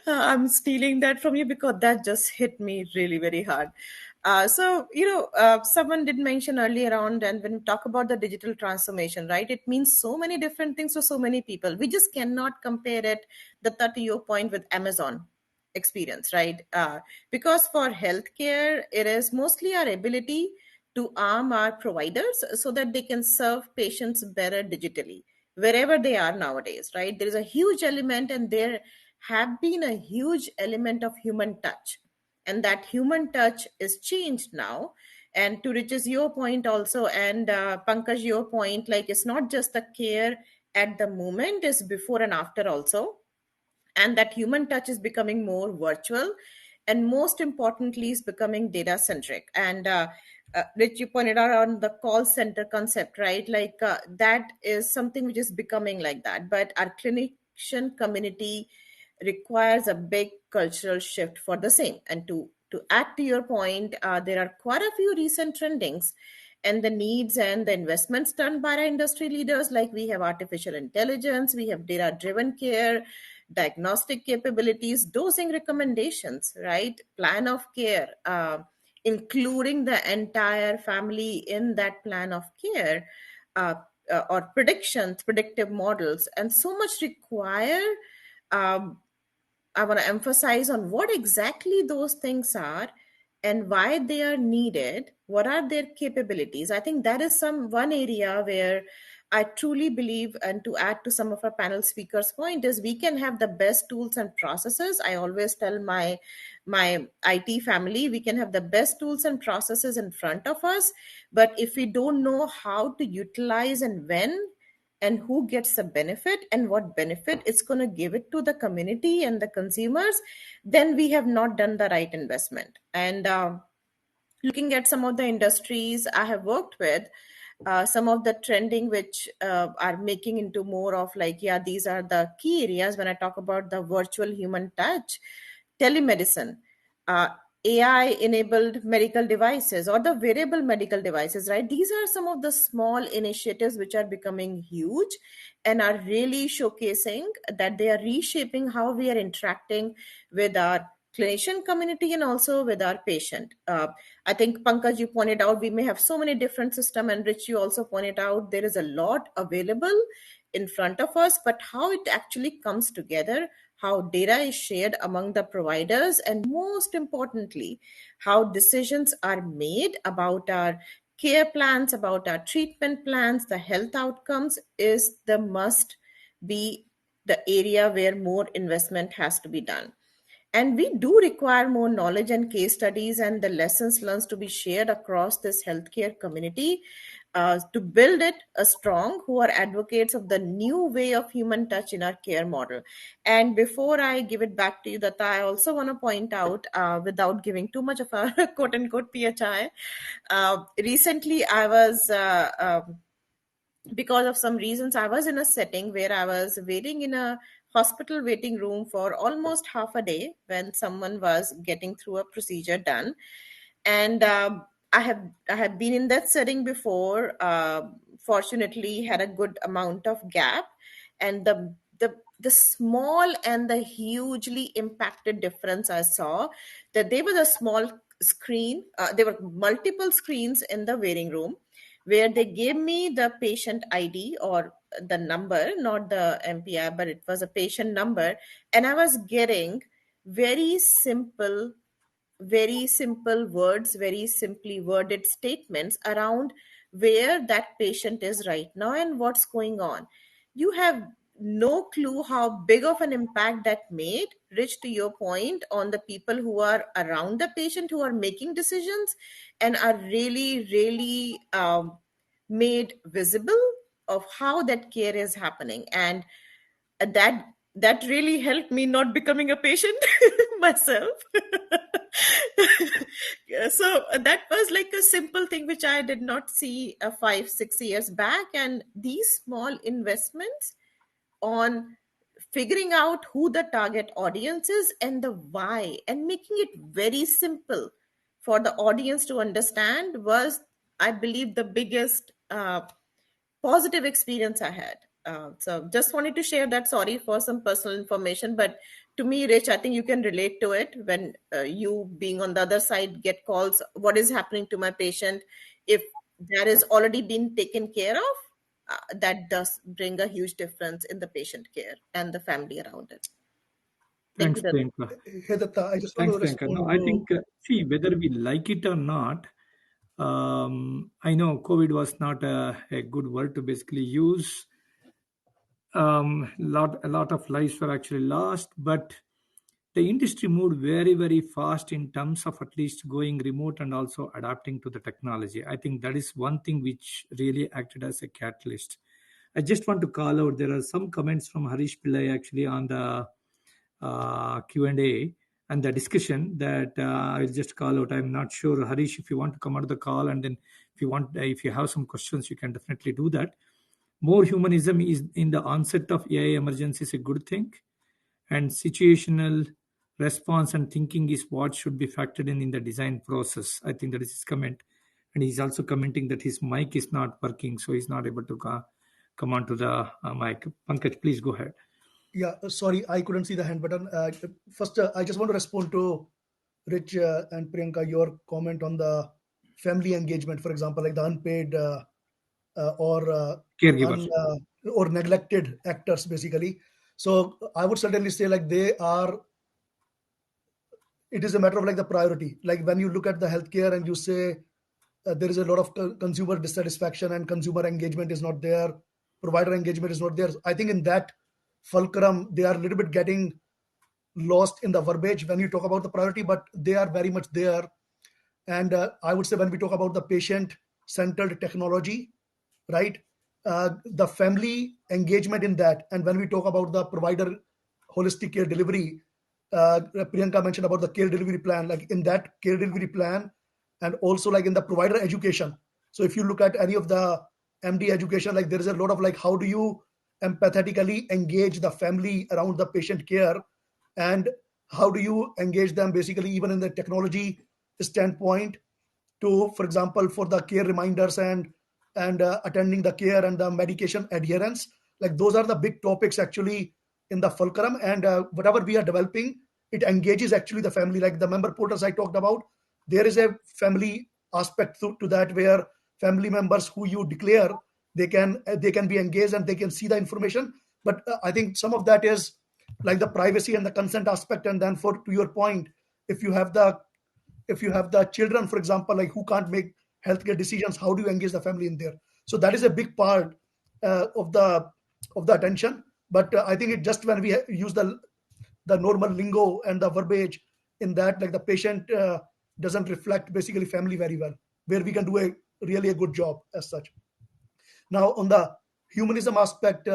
I'm stealing that from you because that just hit me really very hard. Someone did mention earlier on, and when we talk about the digital transformation, right, it means so many different things to so many people. We just cannot compare it, Datta, to your point, with Amazon experience, right? Because for healthcare, it is mostly our ability to arm our providers so that they can serve patients better digitally wherever they are nowadays, right? There is a huge element, and there have been a huge element of human touch, and that human touch is changed now. And to Rich's your point also, and Pankaj your point, like it's not just the care at the moment, it's before and after also, and that human touch is becoming more virtual, and most importantly is becoming data centric. And Rich, you pointed out on the call center concept, right? Like that is something which is becoming like that, but our clinician community requires a big cultural shift for the same. And to add to your point, there are quite a few recent trendings and the needs and the investments done by our industry leaders. Like we have artificial intelligence, we have data driven care, diagnostic capabilities, dosing recommendations, right? Plan of care, including the entire family in that plan of care, uh, or predictions, predictive models, and so much require. Um, I want to emphasize on what exactly those things are and why they are needed. What are their capabilities? I think that is one area where I truly believe, and to add to some of our panel speakers' point, is we can have the best tools and processes. I always tell my IT family, we can have the best tools and processes in front of us, but if we don't know how to utilize and when and who gets the benefit and what benefit it's going to give it to the community and the consumers, then we have not done the right investment. And looking at some of the industries I have worked with, some of the trending which are making into more of like, yeah, these are the key areas when I talk about the virtual human touch, telemedicine, uh, AI enabled medical devices, or the wearable medical devices, right? These are some of the small initiatives which are becoming huge and are really showcasing that they are reshaping how we are interacting with our clinician community and also with our patient. I think Pankaj, you pointed out we may have so many different systems, and Rich, you also pointed out there is a lot available in front of us, but how it actually comes together, how data is shared among the providers, and most importantly, how decisions are made about our care plans, about our treatment plans, the health outcomes is the must be the area where more investment has to be done. And we do require more knowledge and case studies and the lessons learned to be shared across this healthcare community to build it a strong who are advocates of the new way of human touch in our care model. And before I give it back to you, Datta, I also want to point out, without giving too much of a quote unquote PHI, recently I was. Because of some reasons, I was in a setting where I was waiting in a hospital waiting room for almost half a day when someone was getting through a procedure done. And I have been in that setting before. Fortunately, had a good amount of gap, and the small and the hugely impacted difference I saw, that there was a small screen. There were multiple screens in the waiting room where they gave me the patient ID or the number, not the MPI, but it was a patient number. And I was getting very simple words, very simply worded statements around where that patient is right now and what's going on. You have no clue how big of an impact that made, Rich, to your point, on the people who are around the patient, who are making decisions and are really, really made visible of how that care is happening. And that really helped me not becoming a patient myself. So that was like a simple thing which I did not see 5-6 years back. And these small investments on figuring out who the target audience is and the why, and making it very simple for the audience to understand, was, I believe, the biggest positive experience I had. So just wanted to share that. Sorry for some personal information, but to me, Rich, I think you can relate to it when you, being on the other side, get calls. What is happening to my patient? If that is already been taken care of, that does bring a huge difference in the patient care and the family around it. Thank Thanks, you, Datta. Priyanka. Hey, Datta, I just want Thanks, to Priyanka. No, respond I to. think, see, whether we like it or not, I know COVID was not a good word to basically use. A lot of lives were actually lost, but the industry moved very, very fast in terms of at least going remote and also adapting to the technology. I think that is one thing which really acted as a catalyst. I just want to call out, there are some comments from Harish Pillai actually on the Q&A and the discussion that I'll just call out. I'm not sure, Harish, if you want to come out of the call, and then if you have some questions, you can definitely do that. More humanism is in the onset of AI emergency is a good thing, and situational response and thinking is what should be factored in the design process. I think that is his comment. And he's also commenting that his mic is not working, so he's not able to come onto the mic. Pankaj, please go ahead. Yeah, sorry, I couldn't see the hand button. First, I just want to respond to Rich and Priyanka, your comment on the family engagement, for example, like the unpaid or Caregivers. or neglected actors, basically. So I would certainly say like they are. It is a matter of like the priority. Like when you look at the healthcare and you say there is a lot of consumer dissatisfaction and consumer engagement is not there, provider engagement is not there. I think in that fulcrum they are a little bit getting lost in the verbiage when you talk about the priority, but they are very much there. And I would say when we talk about the patient centered technology, right, the family engagement in that, and when we talk about the provider holistic care delivery, Priyanka mentioned about the care delivery plan, like in that care delivery plan, and also like in the provider education. So if you look at any of the MD education, like there is a lot of like how do you empathetically engage the family around the patient care, and how do you engage them basically even in the technology standpoint to, for example, for the care reminders and attending the care and the medication adherence. Like those are the big topics actually in the fulcrum, and whatever we are developing, it engages actually the family. Like the member portals I talked about, there is a family aspect to that, where family members who you declare, they can be engaged and they can see the information. But I think some of that is like the privacy and the consent aspect. And then for to your point, if you have the children, for example, like who can't make healthcare decisions, how do you engage the family in there? So that is a big part of the attention. But I think it just when we use the normal lingo and the verbiage in that, like the patient doesn't reflect basically family very well, where we can do a really a good job as such. Now on the humanism aspect, we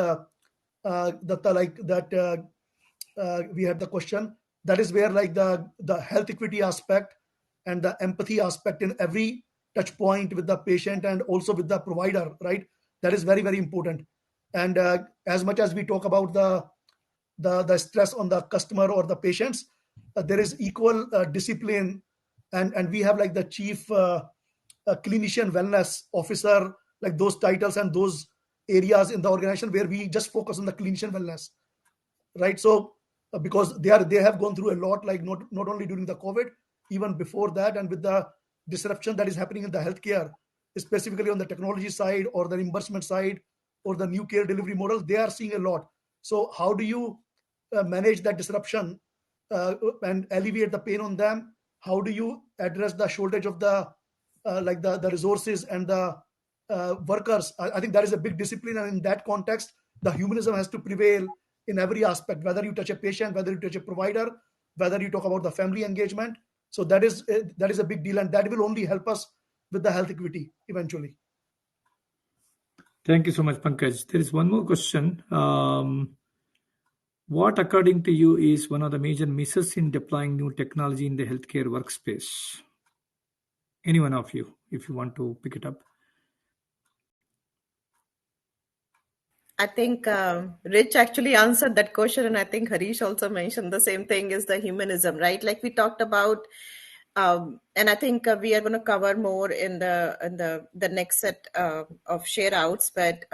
had the question, that is where like the health equity aspect and the empathy aspect in every touch point with the patient and also with the provider, right? That is very, very important. And as much as we talk about the stress on the customer or the patients, there is equal discipline, and we have like the chief clinician wellness officer, like those titles and those areas in the organization where we just focus on the clinician wellness, right? So because they have gone through a lot, like not only during the COVID, even before that, and with the disruption that is happening in the healthcare, specifically on the technology side or the reimbursement side or the new care delivery model, they are seeing a lot. So how do you manage that disruption and alleviate the pain on them? How do you address the shortage of the the resources and the workers? I think that is a big discipline, and in that context, the humanism has to prevail in every aspect. Whether you touch a patient, whether you touch a provider, whether you talk about the family engagement. So that is a big deal, and that will only help us with the health equity eventually. Thank you so much, Pankaj. There is one more question. What, according to you, is one of the major misses in deploying new technology in the healthcare workspace? Any one of you, if you want to pick it up. I think Rich actually answered that question, and I think Harish also mentioned the same thing: is the humanism, right? Like we talked about, and I think we are going to cover more in the next set of share outs. But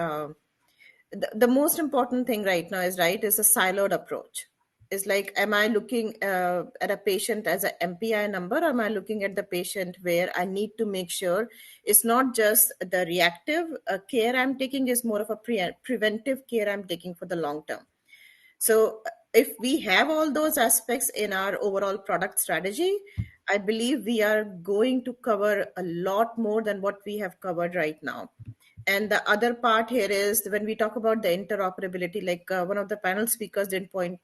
the most important thing right now is a siloed approach. It's like, am I looking at a patient as an MPI number, or am I looking at the patient where I need to make sure it's not just the reactive care I'm taking, is more of a preventive care I'm taking for the long term. So if we have all those aspects in our overall product strategy, I believe we are going to cover a lot more than what we have covered right now. And the other part here is when we talk about the interoperability, like one of the panel speakers did point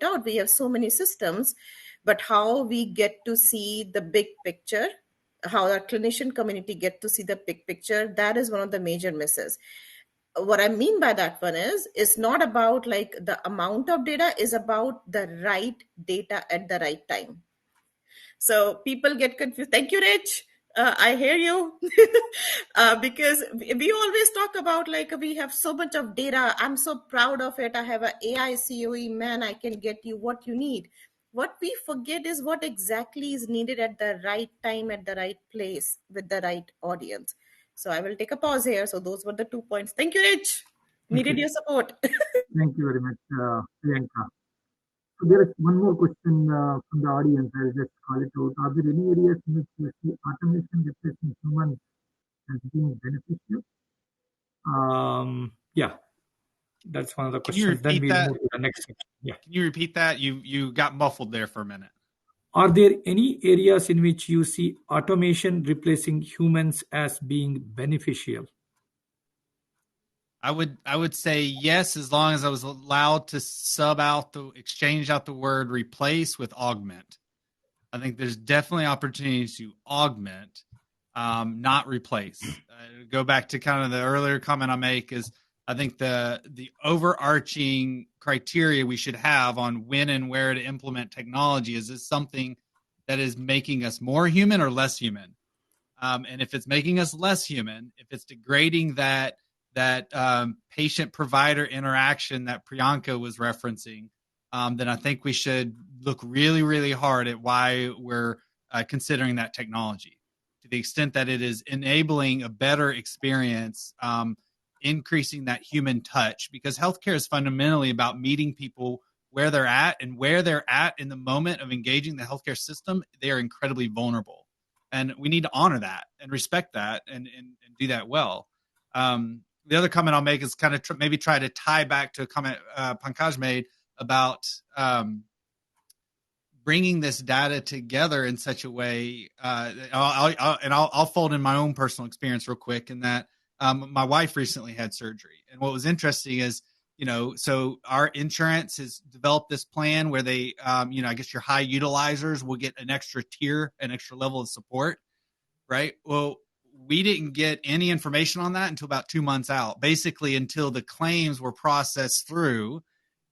out, we have so many systems, but how we get to see the big picture, how our clinician community get to see the big picture, that is one of the major misses. What I mean by that one is, it's not about like the amount of data, is about the right data at the right time. So people get confused. Thank you, Rich. I hear you. Because we always talk about like we have so much of data. I'm so proud of it. I have an AI COE, man, I can get you what you need. What we forget is what exactly is needed at the right time, at the right place, with the right audience. So I will take a pause here. So those were the 2 points. Thank you, Rich. Needed Okay. your support. Thank you very much, Priyanka. So there is one more question from the audience. I'll just call it out. Are there any areas in which you see automation replacing humans as being beneficial? Yeah, that's one of the Can you questions. Then repeat we'll that? move to the next section. Yeah. Can you repeat that? You got muffled there for a minute. Are there any areas in which you see automation replacing humans as being beneficial? I would say yes, as long as I was allowed to exchange out the word replace with augment. I think there's definitely opportunities to augment, not replace. Go back to kind of the earlier comment I make is I think the overarching criteria we should have on when and where to implement technology is this something that is making us more human or less human? And if it's making us less human, if it's degrading that patient provider interaction that Priyanka was referencing, then I think we should look really, really hard at why we're considering that technology. To the extent that it is enabling a better experience, increasing that human touch, because healthcare is fundamentally about meeting people where they're at, and where they're at in the moment of engaging the healthcare system, they are incredibly vulnerable. And we need to honor that and respect that and do that well. The other comment I'll make is kind of maybe try to tie back to a comment Pankaj made about bringing this data together in such a way. I'll fold in my own personal experience real quick in that my wife recently had surgery. And what was interesting is, so our insurance has developed this plan where they, I guess your high utilizers will get an extra tier, an extra level of support, right? Well, we didn't get any information on that until about 2 months out, basically until the claims were processed through.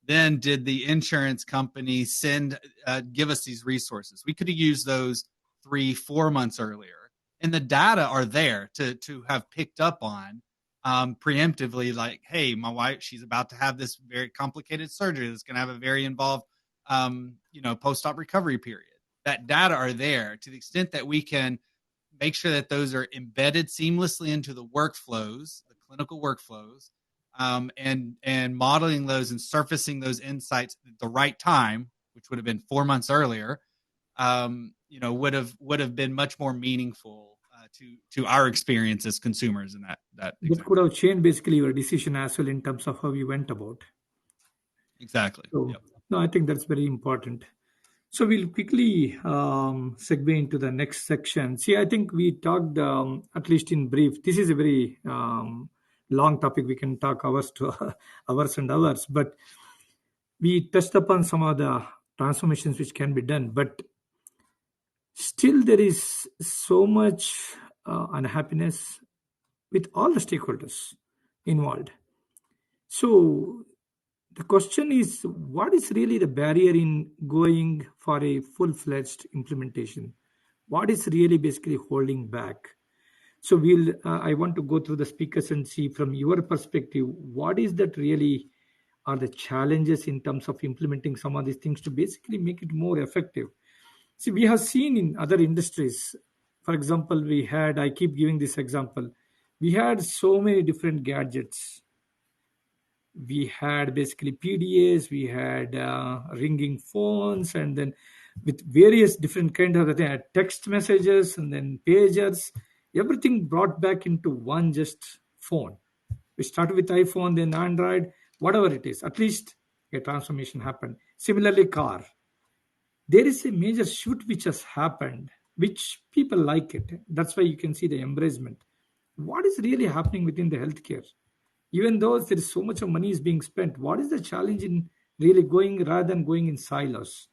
Then did the insurance company give us these resources? We could have used those 3-4 months earlier, and the data are there to have picked up on preemptively. Like, hey, my wife, she's about to have this very complicated surgery that's going to have a very involved, post-op recovery period. That data are there to the extent that we can make sure that those are embedded seamlessly into the workflows, the clinical workflows, and modeling those and surfacing those insights at the right time, which would have been 4 months earlier, would have been much more meaningful to our experience as consumers in that That example. could have changed basically your decision as well in terms of how you went about. Exactly. So, Yep. no, I think that's very important. So we'll quickly segue into the next section. See, I think we talked, at least in brief. This is a very long topic. We can talk hours to hours and hours, but we touched upon some of the transformations which can be done. But still, there is so much unhappiness with all the stakeholders involved. So the question is, what is really the barrier in going for a full-fledged implementation? What is really basically holding back? So I want to go through the speakers and see from your perspective, what is that really are the challenges in terms of implementing some of these things to basically make it more effective? See, we have seen in other industries, for example, I keep giving this example, we had so many different gadgets. We had basically PDAs, we had ringing phones, and then with various different kind of text messages, and then pagers, everything brought back into one just phone. We started with iPhone, then Android, whatever it is. At least a transformation happened. Similarly, car. There is a major shift which has happened, which people like it. That's why you can see the embracement. What is really happening within the healthcare? Even though there is so much of money is being spent, what is the challenge in really going rather than going in silos?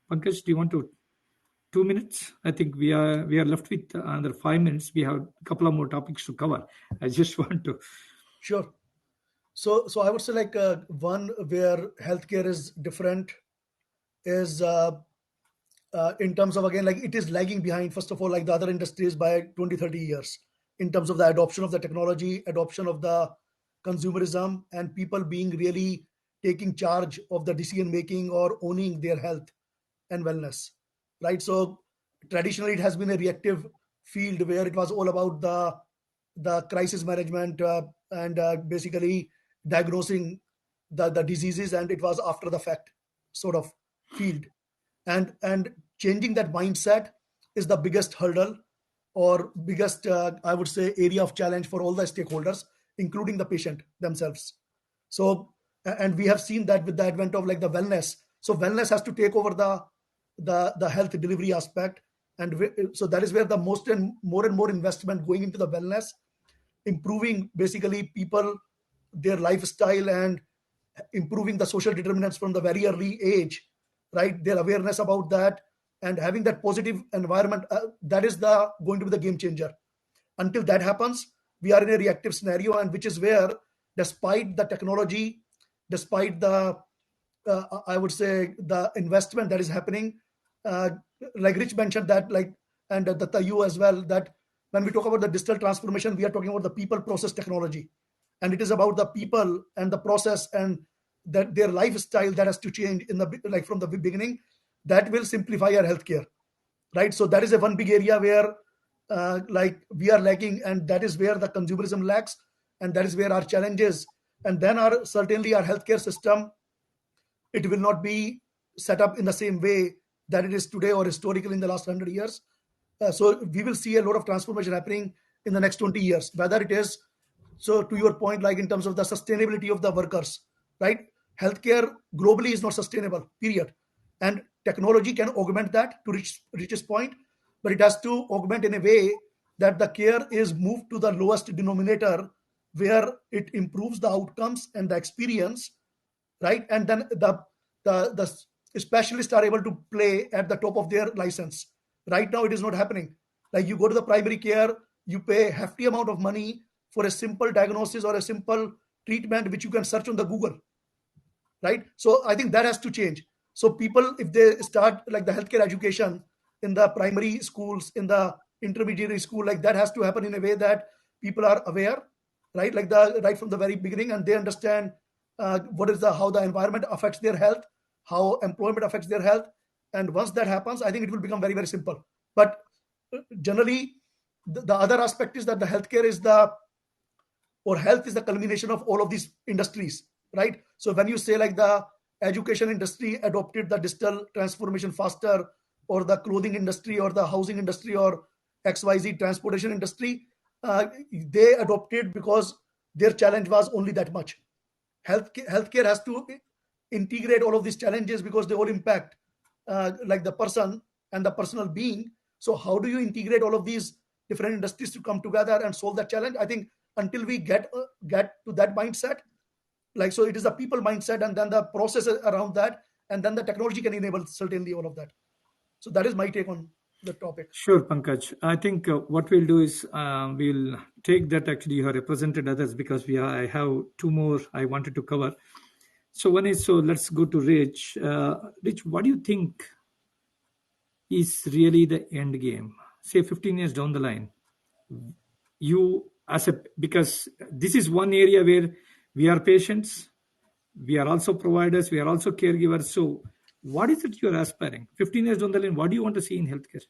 Pankaj, do you want to 2 minutes? I think we are left with another 5 minutes. We have a couple of more topics to cover. I just want to. Sure. So I would say like one where healthcare is different is in terms of, again, like it is lagging behind, first of all, like the other industries by 20-30 years in terms of the adoption of the technology, adoption of the consumerism, and people being really taking charge of the decision making or owning their health and wellness, right? So traditionally it has been a reactive field where it was all about the crisis management, and basically diagnosing the diseases, and it was after the fact sort of field. And changing that mindset is the biggest hurdle, or biggest, I would say, area of challenge for all the stakeholders, including the patient themselves. So and we have seen that with the advent of like the wellness. So wellness has to take over the health delivery aspect, and so that is where the and more investment going into the wellness, improving basically people, their lifestyle, and improving the social determinants from the very early age, right? Their awareness about that, and having that positive environment, that is the going to be the game changer. Until that happens, we are in a reactive scenario, and which is where, despite the technology, despite the I would say the investment that is happening, uh, like Rich mentioned that, like, and Datta, you as well, that when we talk about the digital transformation, we are talking about the people, process, technology, and it is about the people and the process, and that their lifestyle that has to change in the like from the beginning. That will simplify our healthcare, right? So that is a one big area where like we are lacking, and that is where the consumerism lacks, and that is where our challenge is. And then our certainly our healthcare system, it will not be set up in the same way that it is today or historically in the last 100 years. So we will see a lot of transformation happening in the next 20 years, whether it is, so to your point, like in terms of the sustainability of the workers, right? Healthcare globally is not sustainable, period. And technology can augment that to Rich's point, but it has to augment in a way that the care is moved to the lowest denominator, where it improves the outcomes and the experience, right? And then the specialists are able to play at the top of their license. Right now, it is not happening. Like you go to the primary care, you pay a hefty amount of money for a simple diagnosis or a simple treatment, which you can search on the Google, right? So I think that has to change. So people, if they start like the healthcare education in the primary schools, in the intermediary school, like that has to happen in a way that people are aware, right? Like the right from the very beginning, and they understand what is the how the environment affects their health, how employment affects their health, and once that happens, I think it will become very very simple. But generally, the other aspect is that the healthcare is the or health is the culmination of all of these industries, right? So when you say like the education industry adopted the digital transformation faster, or the clothing industry or the housing industry or XYZ transportation industry, they adopted because their challenge was only that much. Healthcare has to integrate all of these challenges because they all impact like the person and the personal being. So how do you integrate all of these different industries to come together and solve that challenge? I think until we get to that mindset, like, so it is the people mindset and then the process around that, and then the technology can enable certainly all of that. So that is my take on the topic. Sure, Pankaj. I think what we'll do is we'll take that. Actually, you have represented others because I have two more I wanted to cover. So one is, so let's go to Rich. Rich, what do you think is really the end game? Say 15 years down the line, because this is one area where we are patients, we are also providers, we are also caregivers. So what is it you're aspiring? 15 years down the line, what do you want to see in healthcare?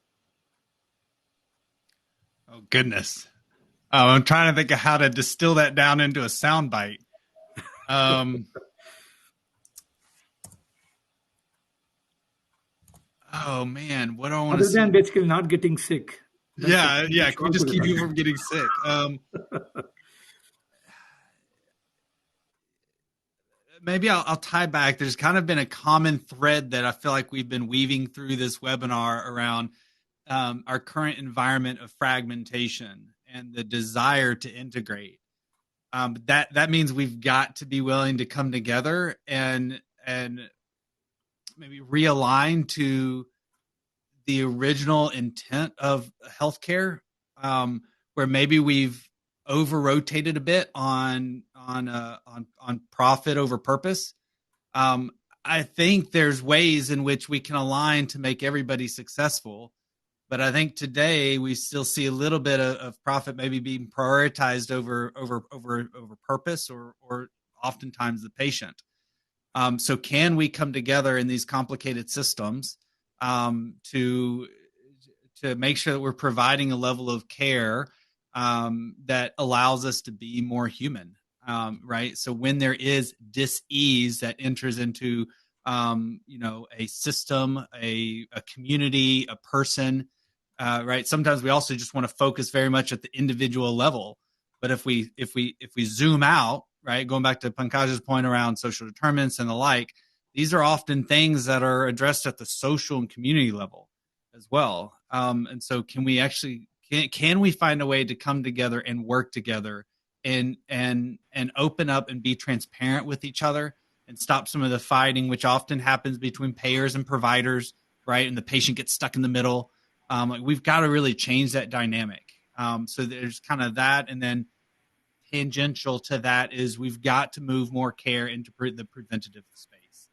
Oh, goodness. I'm trying to think of how to distill that down into a soundbite. Oh man, what do I want to see? Other than basically not getting sick. Yeah. Can we just keep you from getting sick? Maybe I'll tie back. There's kind of been a common thread that I feel like we've been weaving through this webinar around our current environment of fragmentation and the desire to integrate. That means we've got to be willing to come together and maybe realign to the original intent of healthcare, where maybe we've over-rotated a bit on profit over purpose. I think there's ways in which we can align to make everybody successful. But I think today we still see a little bit of profit maybe being prioritized over purpose or oftentimes the patient. So can we come together in these complicated systems to make sure that we're providing a level of care that allows us to be more human, right? So when there is dis-ease that enters into a system, a community, a person, right? Sometimes we also just want to focus very much at the individual level. But if we zoom out, right, going back to Pankaj's point around social determinants and the like, these are often things that are addressed at the social and community level as well. And so can we find a way to come together and work together and open up and be transparent with each other and stop some of the fighting, which often happens between payers and providers, right? And the patient gets stuck in the middle. We've got to really change that dynamic. So there's kind of that. And then tangential to that is we've got to move more care into the preventative space,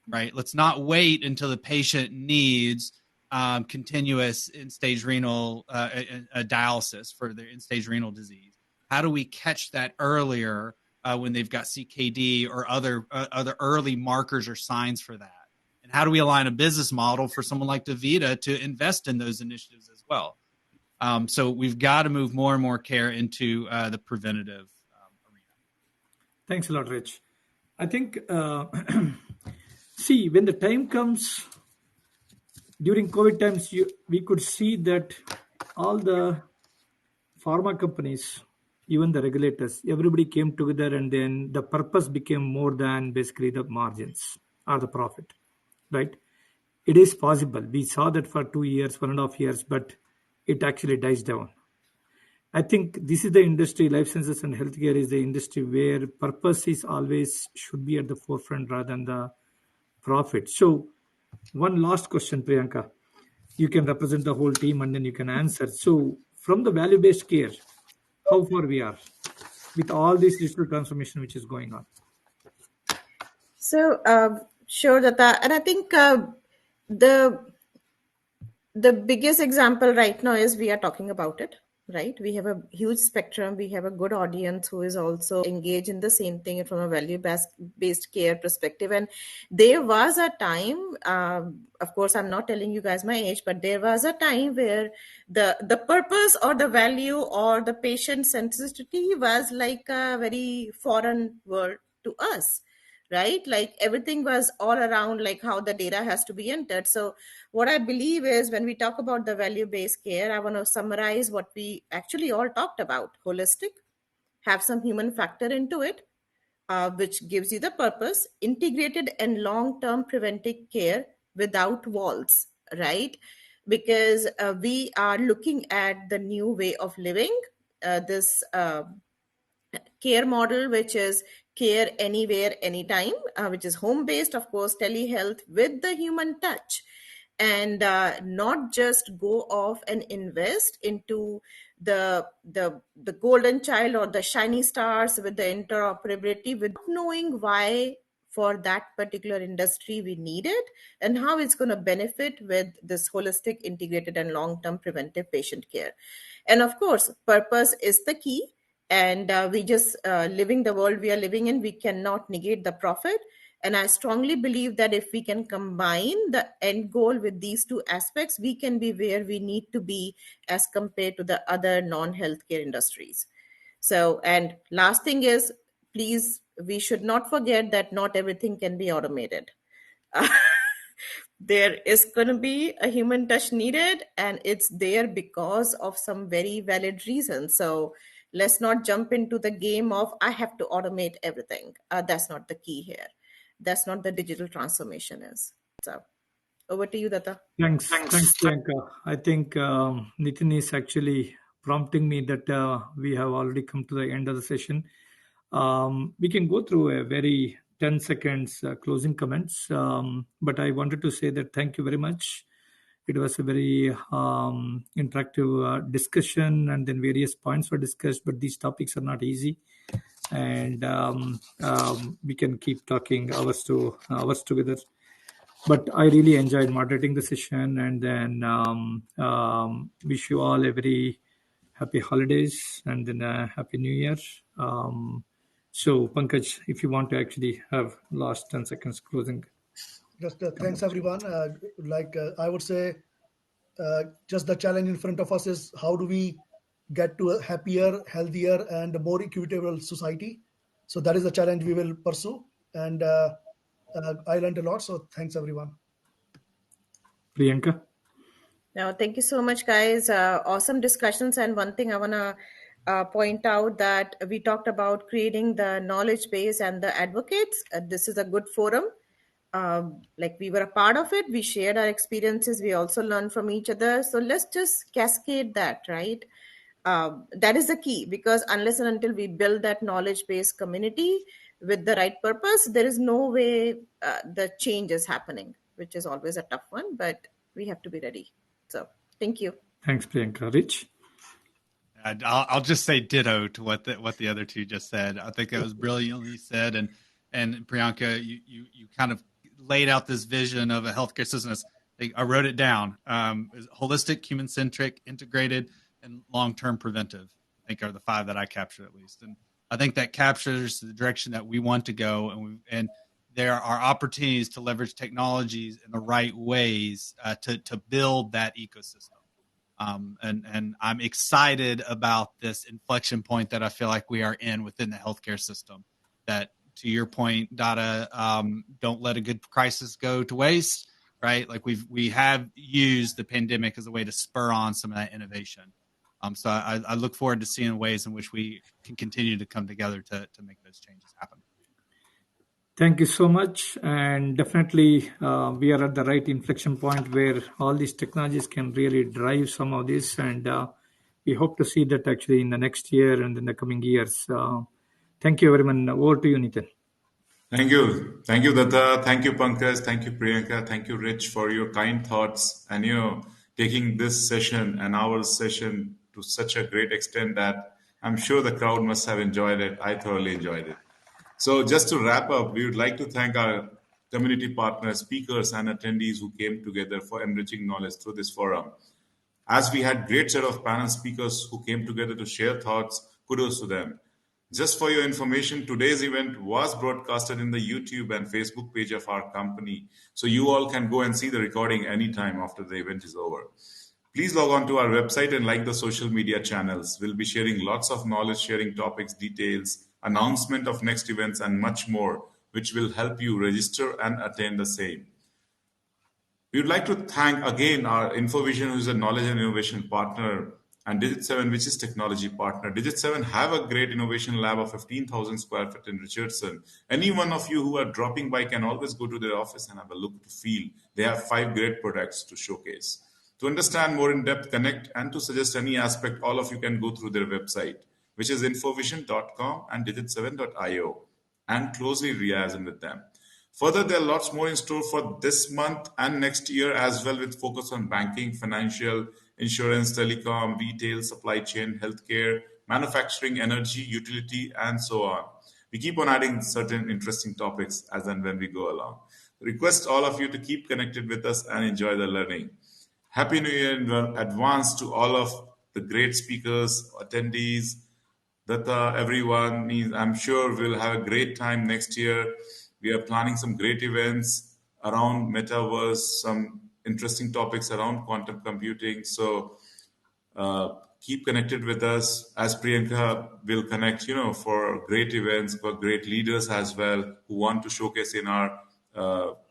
right? Let's not wait until the patient needs continuous end-stage renal dialysis for their end-stage renal disease. How do we catch that earlier when they've got CKD or other early markers or signs for that? And how do we align a business model for someone like DaVita to invest in those initiatives as well? So we've got to move more and more care into the preventative arena. Thanks a lot, Rich. I think, see, when the time comes, during COVID times, we could see that all the pharma companies, even the regulators, everybody came together, and then the purpose became more than basically the margins or the profit, right? It is possible. We saw that for 2 years, 1.5 years, but it actually dies down. I think this is the industry, life sciences and healthcare is the industry where purpose is always should be at the forefront rather than the profit. So one last question, Priyanka. You can represent the whole team and then you can answer. So from the value-based care, how far we are with all this digital transformation which is going on? So sure, Datta. And I think the biggest example right now is we are talking about it, right? We have a huge spectrum. We have a good audience who is also engaged in the same thing from a value-based care perspective. And there was a time, of course, I'm not telling you guys my age, but there was a time where the purpose or the value or the patient centricity was like a very foreign word to us, right? Like everything was all around like how the data has to be entered. So what I believe is when we talk about the value-based care, I want to summarize what we actually all talked about. Holistic, have some human factor into it, which gives you the purpose, integrated and long-term preventive care without walls, right? Because we are looking at the new way of living, this care model, which is care anywhere, anytime, which is home based, of course, telehealth with the human touch, and not just go off and invest into the golden child or the shiny stars with the interoperability without knowing why for that particular industry we need it and how it's going to benefit with this holistic integrated and long-term preventive patient care. And of course purpose is the key, and we just living the world we are living in, we cannot negate the profit. And I strongly believe that if we can combine the end goal with these two aspects, we can be where we need to be as compared to the other non-healthcare industries. So, and last thing is, please, we should not forget that not everything can be automated. There is going to be a human touch needed, and it's there because of some very valid reasons. So let's not jump into the game of I have to automate everything. That's not the key here. That's not the digital transformation is. So over to you, Data. Thanks, Priyanka. I think Nitin is actually prompting me that we have already come to the end of the session. We can go through a very 10 seconds closing comments, but I wanted to say that thank you very much. It was a very interactive discussion, and then various points were discussed, but these topics are not easy. And we can keep talking hours together. But I really enjoyed moderating the session, and then wish you all a very happy holidays and then a happy new year. So Pankaj, if you want to actually have last 10 seconds closing. Just thanks everyone. I would say, just the challenge in front of us is how do we get to a happier, healthier, and more equitable society. So that is the challenge we will pursue, and I learned a lot. So thanks everyone. Priyanka? Now, thank you so much, guys. Awesome discussions. And one thing I want to point out that we talked about creating the knowledge base and the advocates. This is a good forum. Like we were a part of it. We shared our experiences. We also learned from each other. So let's just cascade that, right? That is the key, because unless and until we build that knowledge based community with the right purpose, there is no way the change is happening, which is always a tough one, but we have to be ready. So thank you. Thanks, Priyanka. Rich? I'll just say ditto to what the other two just said. I think that was brilliantly said, and Priyanka, you kind of laid out this vision of a healthcare system. I wrote it down: holistic, human-centric, integrated, and long-term preventive. I think are the 5 that I captured at least, and I think that captures the direction that we want to go, and there are opportunities to leverage technologies in the right ways to build that ecosystem. And I'm excited about this inflection point that I feel like we are in within the healthcare system. That, to your point, Data, don't let a good crisis go to waste, right? Like we have used the pandemic as a way to spur on some of that innovation. So I look forward to seeing ways in which we can continue to come together to make those changes happen. Thank you so much. And definitely we are at the right inflection point where all these technologies can really drive some of this. And we hope to see that actually in the next year and in the coming years. Thank you, everyone. Over to you, Nitin. Thank you. Thank you, Datta. Thank you, Pankaj. Thank you, Priyanka. Thank you, Rich, for your kind thoughts and, taking this session and our session to such a great extent that I'm sure the crowd must have enjoyed it. I thoroughly enjoyed it. So just to wrap up, we would like to thank our community partners, speakers, and attendees who came together for enriching knowledge through this forum. As we had great set of panel speakers who came together to share thoughts, kudos to them. Just for your information, today's event was broadcasted in the YouTube and Facebook page of our company, so you all can go and see the recording anytime after the event is over. Please log on to our website and like the social media channels. We'll be sharing lots of knowledge sharing topics, details, announcement of next events, and much more which will help you register and attain the same. We would like to thank again our InfoVision, who is a knowledge and innovation partner, and Digit7, which is technology partner. Digit7 have a great innovation lab of 15,000 square feet in Richardson. Any one of you who are dropping by can always go to their office and have a look to feel. They have 5 great products to showcase. To understand more in depth, connect, and to suggest any aspect, all of you can go through their website, which is infovision.com and digit7.io, and closely liaison with them. Further, there are lots more in store for this month and next year as well, with focus on banking, financial, insurance, telecom, retail, supply chain, healthcare, manufacturing, energy, utility, and so on. We keep on adding certain interesting topics as and when we go along. Request all of you to keep connected with us and enjoy the learning. Happy New Year in advance to all of the great speakers, attendees, Datta, everyone. I'm sure we'll have a great time next year. We are planning some great events around metaverse, some interesting topics around quantum computing. So keep connected with us, as Priyanka will connect, for great events, for great leaders as well who want to showcase in our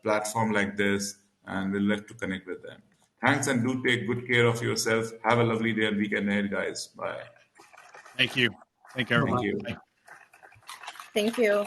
platform like this, and we'd like to connect with them. Thanks, and do take good care of yourself. Have a lovely day and weekend ahead, guys. Bye. Thank you. Thank you, everyone. Thank you. Bye. Thank you.